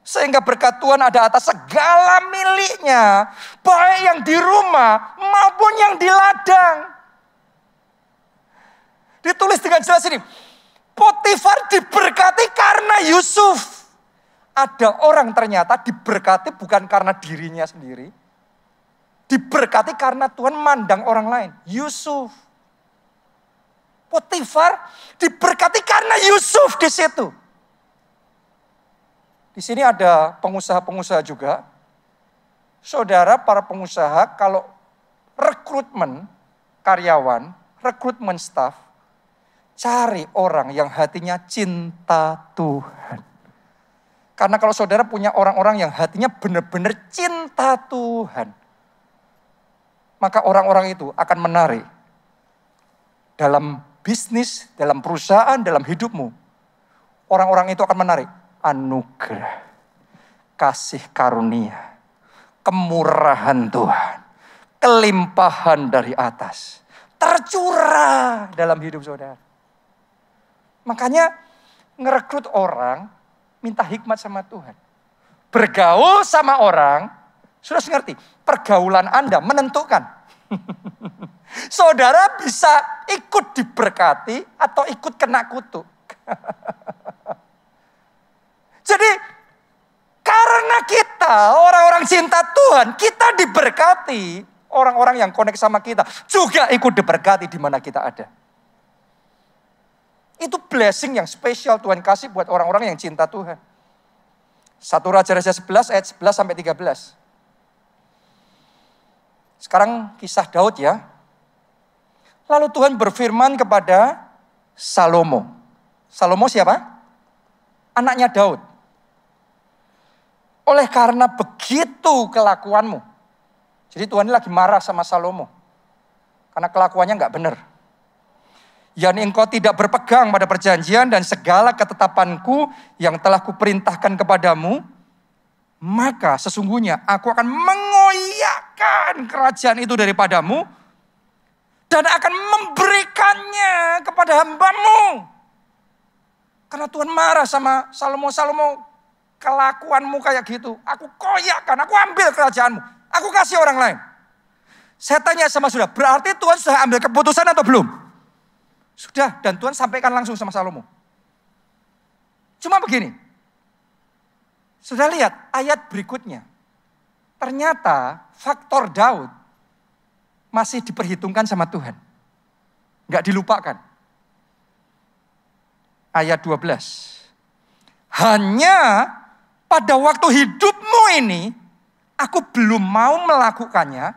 Sehingga berkat Tuhan ada atas segala miliknya. Baik yang di rumah maupun yang di ladang. Ditulis dengan jelas ini. Potifar diberkati karena Yusuf. Ada orang ternyata diberkati bukan karena dirinya sendiri. Diberkati karena Tuhan mandang orang lain. Yusuf. Potifar diberkati karena Yusuf di situ. Di sini ada pengusaha-pengusaha juga. Saudara, para pengusaha, kalau rekrutmen karyawan, rekrutmen staf, cari orang yang hatinya cinta Tuhan. Karena kalau saudara punya orang-orang yang hatinya benar-benar cinta Tuhan, maka orang-orang itu akan menarik dalam bisnis, dalam perusahaan, dalam hidupmu. Orang-orang itu akan menarik anugerah, kasih karunia, kemurahan Tuhan, kelimpahan dari atas, tercurah dalam hidup saudara. Makanya ngerekrut orang, minta hikmat sama Tuhan. Bergaul sama orang, sudah ngerti, pergaulan Anda menentukan. Saudara bisa ikut diberkati atau ikut kena kutuk. Jadi karena kita orang-orang cinta Tuhan, kita diberkati. Orang-orang yang connect sama kita juga ikut diberkati di mana kita ada. Itu blessing yang spesial Tuhan kasih buat orang-orang yang cinta Tuhan. 1 Raja-Raja 11 ayat 11 sampai 13. Sekarang kisah Daud ya. Lalu Tuhan berfirman kepada Salomo. Salomo siapa? Anaknya Daud. Oleh karena begitu kelakuanmu. Jadi Tuhan ini lagi marah sama Salomo. Karena kelakuannya nggak benar. yakni engkau tidak berpegang pada perjanjian dan segala ketetapanku yang telah kuperintahkan kepadamu, maka sesungguhnya aku akan mengoyakkan kerajaan itu daripadamu dan akan memberikannya kepada hambamu. Karena Tuhan marah sama Salomo, kelakuanmu kayak gitu. Aku koyakkan, aku ambil kerajaanmu. Aku kasih orang lain. Saya tanya sama saudara, berarti Tuhan sudah ambil keputusan atau belum? Sudah, dan Tuhan sampaikan langsung sama Salomo. Cuma begini, sudah lihat ayat berikutnya. Ternyata faktor Daud masih diperhitungkan sama Tuhan. Enggak dilupakan. Ayat 12. Hanya pada waktu hidupmu ini, Aku belum mau melakukannya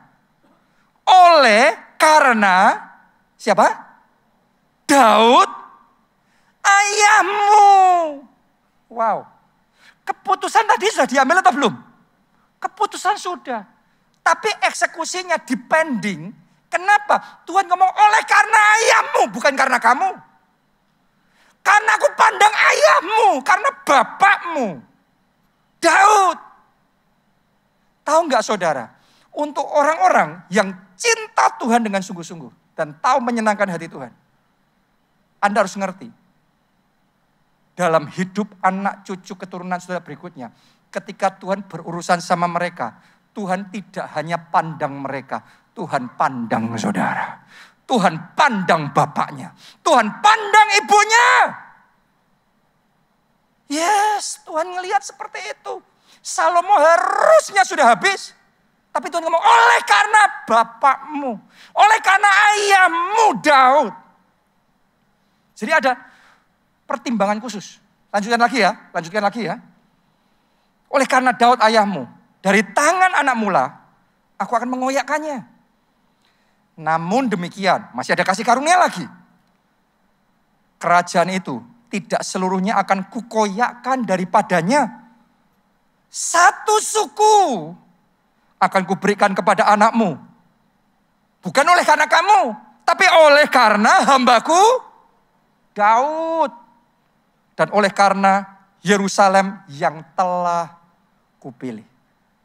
oleh karena siapa? Daud ayahmu. Wow. Keputusan tadi sudah diambil atau belum? Keputusan sudah. Tapi eksekusinya depending. Kenapa? Tuhan ngomong oleh karena ayahmu, bukan karena kamu. Karena aku pandang ayahmu, karena bapakmu. Daud. Tahu nggak saudara? Untuk orang-orang yang cinta Tuhan dengan sungguh-sungguh. Dan tahu menyenangkan hati Tuhan. Anda harus ngerti. Dalam hidup anak cucu keturunan saudara berikutnya. Ketika Tuhan berurusan sama mereka. Tuhan tidak hanya pandang mereka. Tuhan pandang saudara. Tuhan pandang bapaknya. Tuhan pandang ibunya. Yes, Tuhan ngelihat seperti itu. Salomo harusnya sudah habis. Tapi Tuhan ngomong, oleh karena bapakmu. Oleh karena ayahmu Daud. Jadi ada pertimbangan khusus. Lanjutkan lagi ya. Oleh karena Daud ayahmu. Dari tangan anak mula, aku akan mengoyakkannya. Namun demikian, masih ada kasih karunia lagi. Kerajaan itu tidak seluruhnya akan kukoyakkan daripadanya. Satu suku akan kuberikan kepada anakmu. Bukan oleh karena kamu, tapi oleh karena hambaku Daud. Dan oleh karena Yerusalem yang telah kupilih.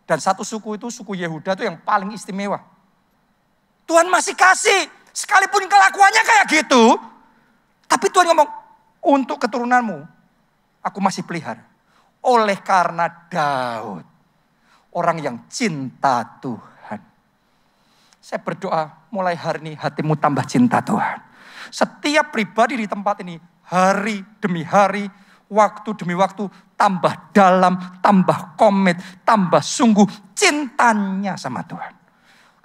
Dan satu suku itu, suku Yehuda itu yang paling istimewa. Tuhan masih kasih, sekalipun kelakuannya kayak gitu. Tapi Tuhan ngomong, untuk keturunanmu, aku masih pelihara. Oleh karena Daud, orang yang cinta Tuhan. Saya berdoa mulai hari ini hatimu tambah cinta Tuhan. Setiap pribadi di tempat ini hari demi hari, waktu demi waktu tambah dalam, tambah komit, tambah sungguh cintanya sama Tuhan.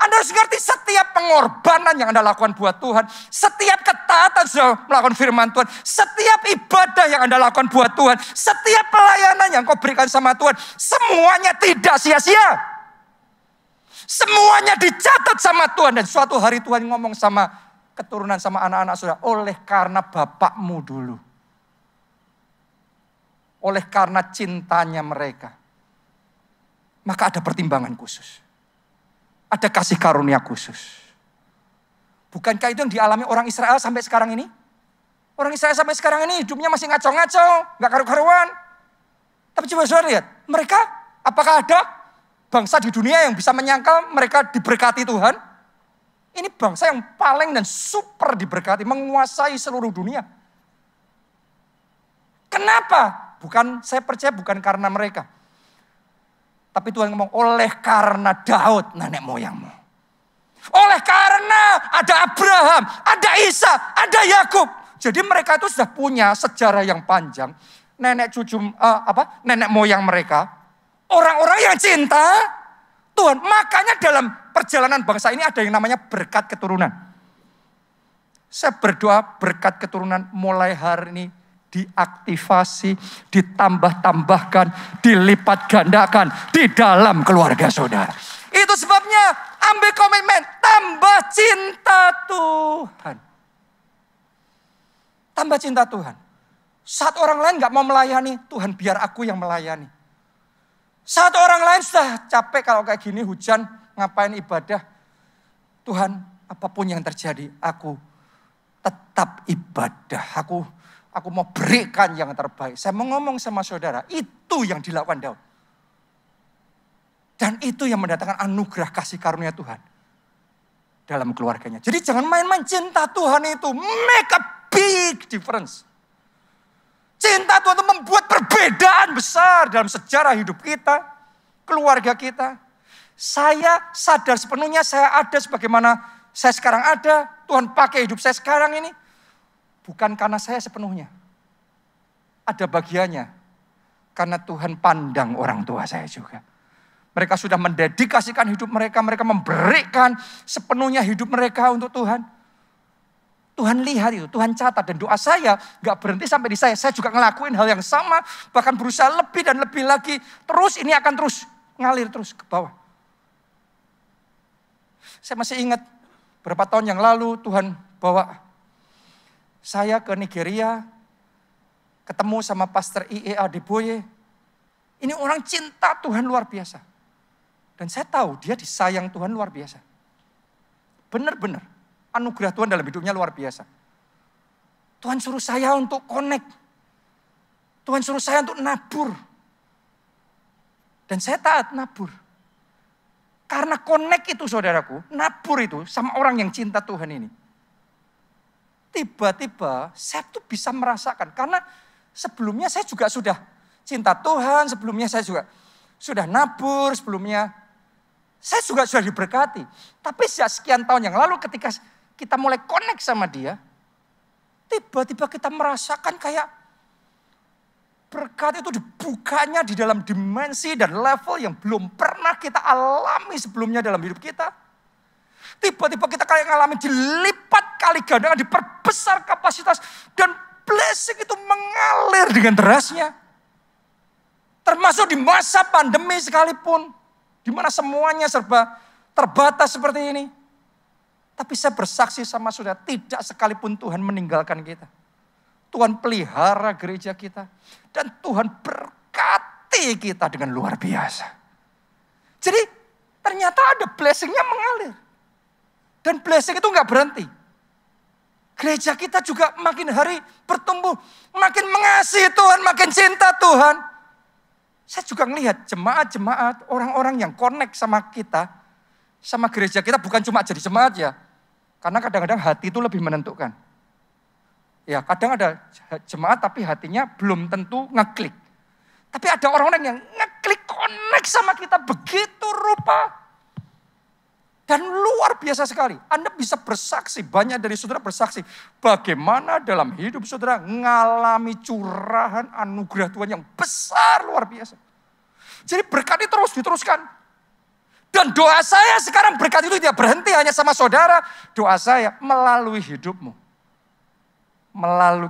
Anda harus ngerti setiap pengorbanan yang Anda lakukan buat Tuhan. Setiap ketaatan sudah melakukan firman Tuhan. Setiap ibadah yang Anda lakukan buat Tuhan. Setiap pelayanan yang kau berikan sama Tuhan. Semuanya tidak sia-sia. Semuanya dicatat sama Tuhan. Dan suatu hari Tuhan ngomong sama keturunan, sama anak-anak saudara. Oleh karena bapakmu dulu. Oleh karena cintanya mereka. Maka ada pertimbangan khusus. Ada kasih karunia khusus. Bukankah itu yang dialami orang Israel sampai sekarang ini? Orang Israel sampai sekarang ini hidupnya masih ngaco-ngaco, gak karu-karuan. Tapi coba saudara lihat, mereka apakah ada bangsa di dunia yang bisa menyangkal mereka diberkati Tuhan? Ini bangsa yang paling dan super diberkati, menguasai seluruh dunia. Kenapa? Saya percaya bukan karena mereka. Tapi Tuhan ngomong, oleh karena Daud, nenek moyangmu. Oleh karena ada Abraham, ada Isa, ada Yakub. Jadi mereka itu sudah punya sejarah yang panjang. Nenek nenek moyang mereka. Orang-orang yang cinta Tuhan. Makanya dalam perjalanan bangsa ini ada yang namanya berkat keturunan. Saya berdoa berkat keturunan mulai hari ini diaktifasi, ditambah-tambahkan, dilipat gandakan di dalam keluarga saudara. Itu sebabnya ambil komitmen, tambah cinta Tuhan. Tambah cinta Tuhan. Saat orang lain gak mau melayani, Tuhan biar aku yang melayani. Saat orang lain sudah capek kalau kayak gini hujan, ngapain ibadah. Tuhan, apapun yang terjadi, aku tetap ibadah. Aku mau berikan yang terbaik. Saya mau ngomong sama saudara, itu yang dilakukan Daud. Dan itu yang mendatangkan anugerah kasih karunia Tuhan dalam keluarganya. Jadi jangan main-main, cinta Tuhan itu make a big difference. Cinta Tuhan itu membuat perbedaan besar dalam sejarah hidup kita, keluarga kita. Saya sadar sepenuhnya saya ada sebagaimana saya sekarang ada. Tuhan pakai hidup saya sekarang ini. Bukan karena saya sepenuhnya. Ada bagiannya. Karena Tuhan pandang orang tua saya juga. Mereka sudah mendedikasikan hidup mereka. Mereka memberikan sepenuhnya hidup mereka untuk Tuhan. Tuhan lihat itu. Tuhan catat. Dan doa saya gak berhenti sampai di saya. Saya juga ngelakuin hal yang sama. Bahkan berusaha lebih dan lebih lagi. Terus ini akan terus ngalir terus ke bawah. Saya masih ingat beberapa tahun yang lalu Tuhan bawa saya ke Nigeria, ketemu sama Pastor I.E. Adeboye. Ini orang cinta Tuhan luar biasa. Dan saya tahu dia disayang Tuhan luar biasa. Benar-benar anugerah Tuhan dalam hidupnya luar biasa. Tuhan suruh saya untuk connect. Tuhan suruh saya untuk nabur. Dan saya taat nabur. Karena connect itu saudaraku, nabur itu sama orang yang cinta Tuhan ini. Tiba-tiba saya tuh bisa merasakan. Karena sebelumnya saya juga sudah cinta Tuhan, sebelumnya saya juga sudah nabur, sebelumnya saya juga sudah diberkati. Tapi sejak sekian tahun yang lalu ketika kita mulai connect sama dia, tiba-tiba kita merasakan kayak berkat itu dibukanya di dalam dimensi dan level yang belum pernah kita alami sebelumnya dalam hidup kita. Tiba-tiba kita kayak ngalamin dilipat kali ganda, diperbesar kapasitas. Dan blessing itu mengalir dengan derasnya. Termasuk di masa pandemi sekalipun. Di mana semuanya serba terbatas seperti ini. Tapi saya bersaksi sama saudara, tidak sekalipun Tuhan meninggalkan kita. Tuhan pelihara gereja kita. Dan Tuhan berkati kita dengan luar biasa. Jadi ternyata ada blessingnya mengalir. Dan blessing itu nggak berhenti. Gereja kita juga makin hari bertumbuh. Makin mengasihi Tuhan, makin cinta Tuhan. Saya juga melihat jemaat-jemaat, orang-orang yang connect sama kita. Sama gereja kita bukan cuma jadi jemaat ya. Karena kadang-kadang hati itu lebih menentukan. Ya kadang ada jemaat tapi hatinya belum tentu ngeklik. Tapi ada orang-orang yang ngeklik connect sama kita begitu rupa. Dan luar biasa sekali. Anda bisa bersaksi, banyak dari saudara bersaksi. Bagaimana dalam hidup saudara mengalami curahan anugerah Tuhan yang besar luar biasa. Jadi berkat itu terus diteruskan. Dan doa saya sekarang berkat itu tidak berhenti hanya sama saudara. Doa saya melalui hidupmu.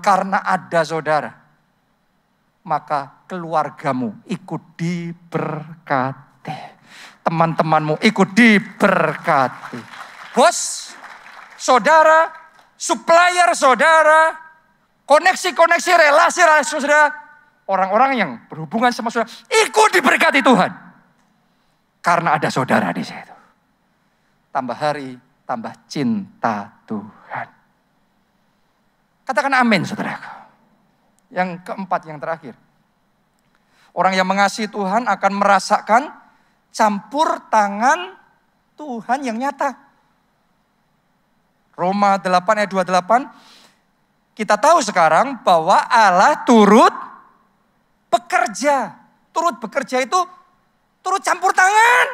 Karena ada saudara, maka keluargamu ikut diberkati. Teman-temanmu ikut diberkati. Bos, saudara, supplier saudara, koneksi-koneksi relasi-relasi saudara, orang-orang yang berhubungan sama saudara, ikut diberkati Tuhan. Karena ada saudara di situ. Tambah hari, tambah cinta Tuhan. Katakan amin saudaraku. Yang keempat, yang terakhir. Orang yang mengasihi Tuhan akan merasakan campur tangan Tuhan yang nyata. Roma 8 ayat 28. Kita tahu sekarang bahwa Allah turut bekerja. Turut bekerja itu turut campur tangan.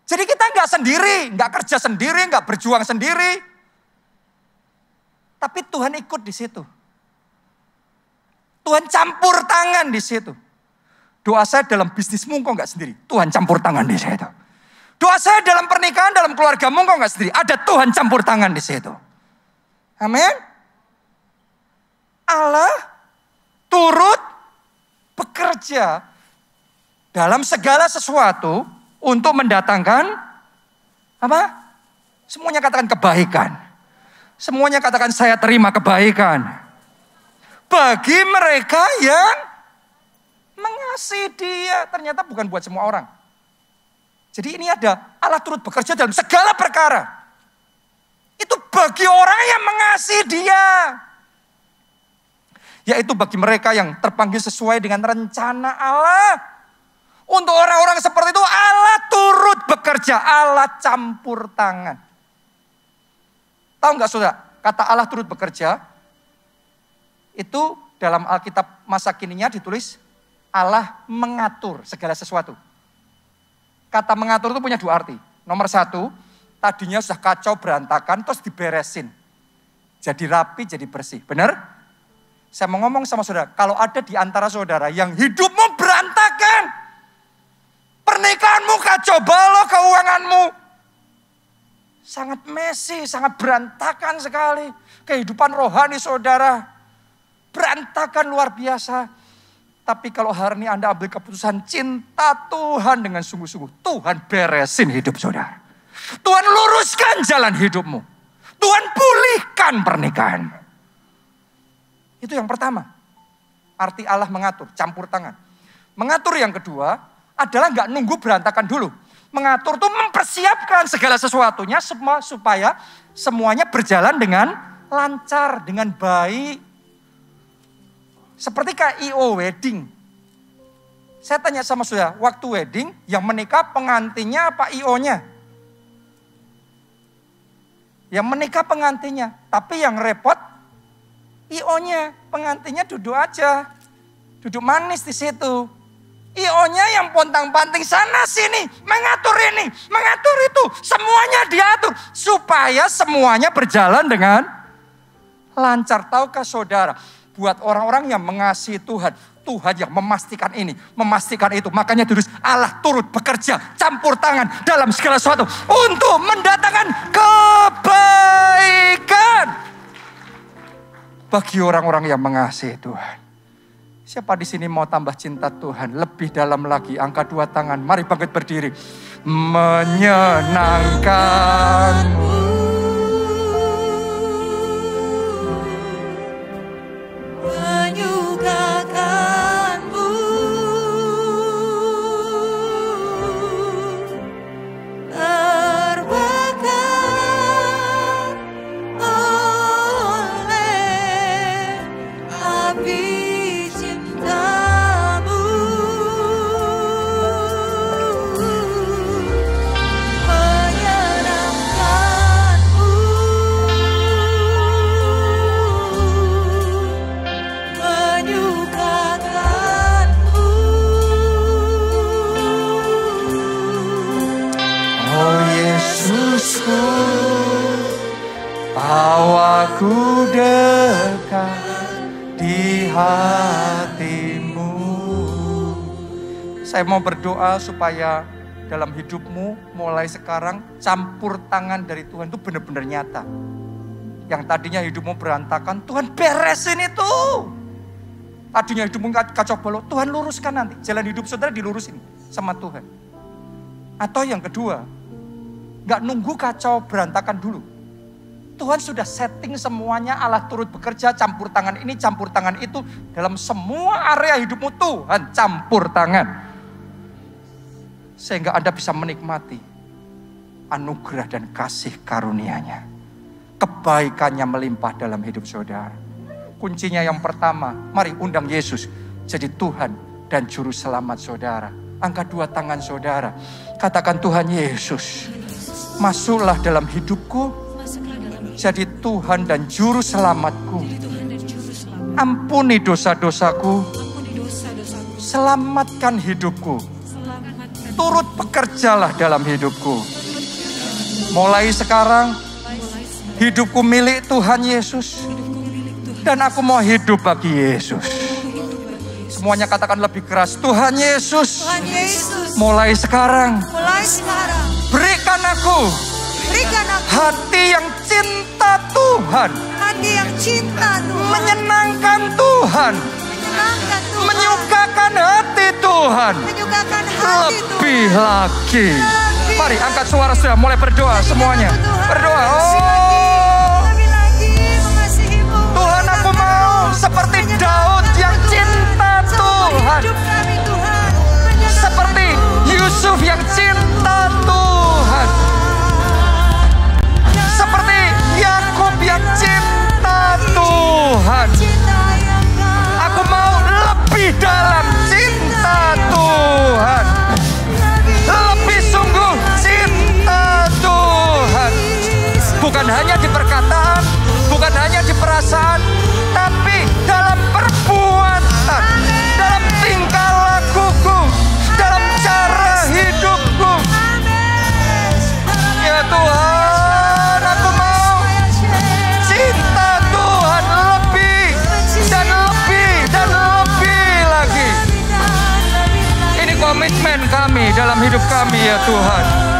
Jadi kita nggak sendiri, nggak kerja sendiri, nggak berjuang sendiri. Tapi Tuhan ikut di situ. Tuhan campur tangan di situ. Doa saya dalam bisnismu kok nggak sendiri. Tuhan campur tangan di situ. Doa saya dalam pernikahan, dalam keluargamu kok nggak sendiri. Ada Tuhan campur tangan di situ. Amin. Allah turut bekerja dalam segala sesuatu untuk mendatangkan apa? Semuanya katakan kebaikan. Semuanya katakan saya terima kebaikan. Bagi mereka yang mengasihi dia. Ternyata bukan buat semua orang. Jadi ini ada Allah turut bekerja dalam segala perkara. Itu bagi orang yang mengasihi dia. Yaitu bagi mereka yang terpanggil sesuai dengan rencana Allah. Untuk orang-orang seperti itu Allah turut bekerja. Allah campur tangan. Tahu nggak saudara, kata Allah turut bekerja, itu dalam Alkitab masa kininya ditulis Allah mengatur segala sesuatu. Kata mengatur itu punya dua arti. Nomor satu, tadinya sudah kacau berantakan terus diberesin. Jadi rapi, jadi bersih. Benar? Saya mau ngomong sama saudara, kalau ada di antara saudara yang hidupmu berantakan, pernikahanmu kacau balau, keuanganmu sangat messy, sangat berantakan sekali. Kehidupan rohani saudara berantakan luar biasa. Tapi kalau hari ini Anda ambil keputusan cinta Tuhan dengan sungguh-sungguh, Tuhan beresin hidup saudara. Tuhan luruskan jalan hidupmu. Tuhan pulihkan pernikahanmu. Itu yang pertama. Arti Allah mengatur, campur tangan. Mengatur yang kedua adalah nggak nunggu berantakan dulu. Mengatur itu mempersiapkan segala sesuatunya supaya semuanya berjalan dengan lancar, dengan baik. Seperti kayak I.O. wedding. Saya tanya sama saudara, waktu wedding yang menikah pengantinnya apa I.O.nya? Yang menikah pengantinnya, tapi yang repot I.O.nya. Pengantinnya duduk aja, duduk manis di situ. I.O.nya yang pontang-panting sana sini, mengatur ini, mengatur itu. Semuanya diatur supaya semuanya berjalan dengan lancar. Tahukah saudara? Buat orang-orang yang mengasihi Tuhan, Tuhan yang memastikan ini, memastikan itu. Makanya terus Allah turut bekerja, campur tangan dalam segala sesuatu untuk mendatangkan kebaikan bagi orang-orang yang mengasihi Tuhan. Siapa di sini mau tambah cinta Tuhan lebih dalam lagi? Angkat 2 tangan, mari bangkit berdiri. Menyenangkanmu, menyukakanmu, terbakar oleh api cintamu, menyenangkanmu, menyukakanmu. oh Yesusku, bawaku dekat di hatimu. Saya mau berdoa supaya dalam hidupmu mulai sekarang campur tangan dari Tuhan itu benar-benar nyata. Yang tadinya hidupmu berantakan, Tuhan beresin itu. Tadinya hidupmu kacau balau, Tuhan luruskan nanti. Jalan hidup saudara dilurusin sama Tuhan. Atau yang kedua, gak nunggu kacau berantakan dulu. Tuhan sudah setting semuanya, Allah turut bekerja, campur tangan ini, campur tangan itu. Dalam semua area hidupmu Tuhan campur tangan. Sehingga Anda bisa menikmati anugerah dan kasih karunia-Nya. Kebaikannya melimpah dalam hidup saudara. Kuncinya yang pertama, mari undang Yesus jadi Tuhan dan Juru Selamat saudara. Angkat 2 tangan saudara. Katakan, Tuhan Yesus, masuklah dalam hidupku, jadi Tuhan dan Juru Selamatku. Ampuni dosa-dosaku, selamatkan hidupku. Turut bekerjalah dalam hidupku. Mulai sekarang, hidupku milik Tuhan Yesus. Dan aku mau hidup bagi Yesus. Semuanya katakan lebih keras, Tuhan Yesus, Tuhan Yesus, mulai sekarang, berikan aku hati yang cinta Tuhan, hati yang cinta Tuhan, menyenangkan Tuhan, menyukakan hati Tuhan, menyukakan hati lebih lagi. Mari angkat suara sudah, mulai berdoa semuanya. Berdoa. Lebih lagi mengasihimu. Tuhan, aku mau seperti Daud yang cinta Tuhan, Hidup kami Tuhan, seperti Yusuf yang cinta Tuhan, seperti Yakub yang cinta Tuhan. Aku mau lebih dalam cinta Tuhan, lebih sungguh cinta Tuhan. Bukan hanya di perkataan, bukan hanya di perasaan, tapi dalam perbuatan, dalam tingkah lakuku, dalam cara hidupku. Ya Tuhan, aku mau cinta Tuhan lebih dan lebih dan lebih lagi. Ini komitmen kami dalam hidup kami ya Tuhan.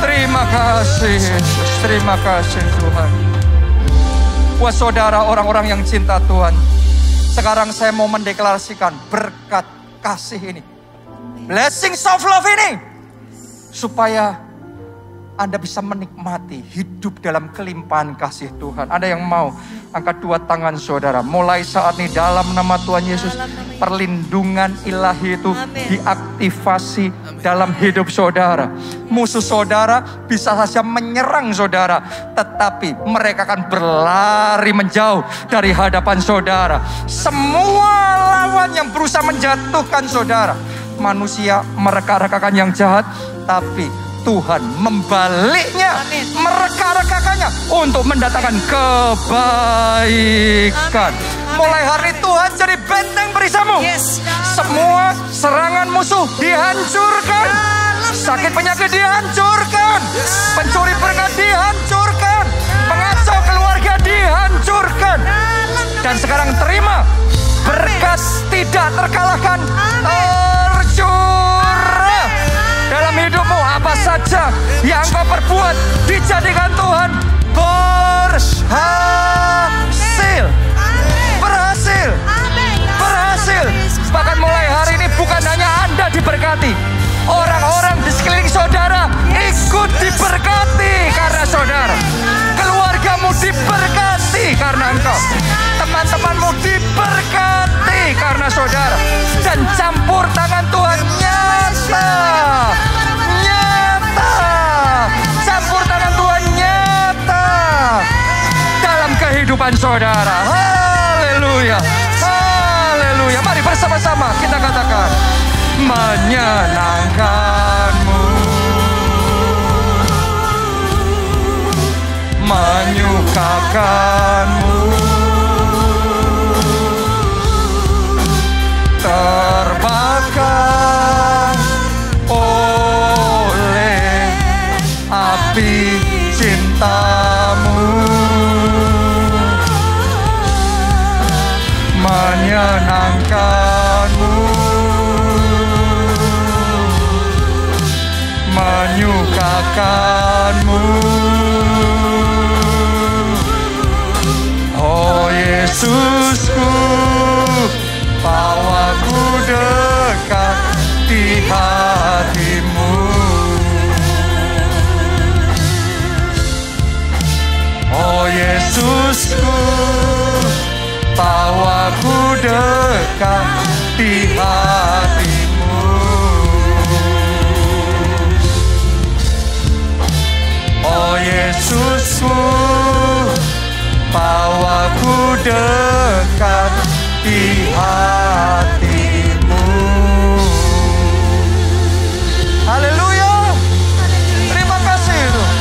Terima kasih Yesus, terima kasih Tuhan. Buat saudara orang-orang yang cinta Tuhan, Sekarang saya mau mendeklarasikan berkat kasih ini. Blessings of love ini. Supaya Anda bisa menikmati hidup dalam kelimpahan kasih Tuhan. Ada yang mau angkat dua tangan saudara. Mulai saat ini dalam nama Tuhan Yesus. Perlindungan ilahi itu diaktifasi dalam hidup saudara. Musuh saudara bisa saja menyerang saudara. Tetapi mereka akan berlari menjauh dari hadapan saudara. Semua lawan yang berusaha menjatuhkan saudara. Manusia mereka-rekakan yang jahat. Tapi Tuhan membaliknya, mereka-rekakannya untuk mendatangkan kebaikan. Mulai hari Tuhan jadi benteng perisaimu. Semua serangan musuh dihancurkan. Sakit penyakit dihancurkan. Pencuri berkat dihancurkan. Pengacau keluarga dihancurkan. Dan sekarang terima berkat tidak terkalahkan. Tercurah dalam hidupmu. Apa saja yang kau perbuat dijadikan Tuhan berhasil. Berhasil. Berhasil. Bahkan mulai hari ini bukan hanya Anda diberkati. Orang-orang di sekeliling saudara ikut diberkati karena saudara. Keluargamu diberkati karena engkau. Teman-temanmu diberkati karena saudara. Dan campur tangan Tuhan nyata. Campur tangan Tuhan nyata dalam kehidupan saudara. Haleluya. Haleluya. Mari bersama-sama kita katakan, menyenangkanmu, menyukakanmu, terbakar oleh api cintamu, menyenangkanmu, menyukakanmu. Oh Yesusku, bawa ku dekat di hatimu. Oh Yesusku, bawa ku dekat di hatimu. Oh Yesusku, bawa ku dekat di hatimu. Haleluya. Terima kasih Tuhan.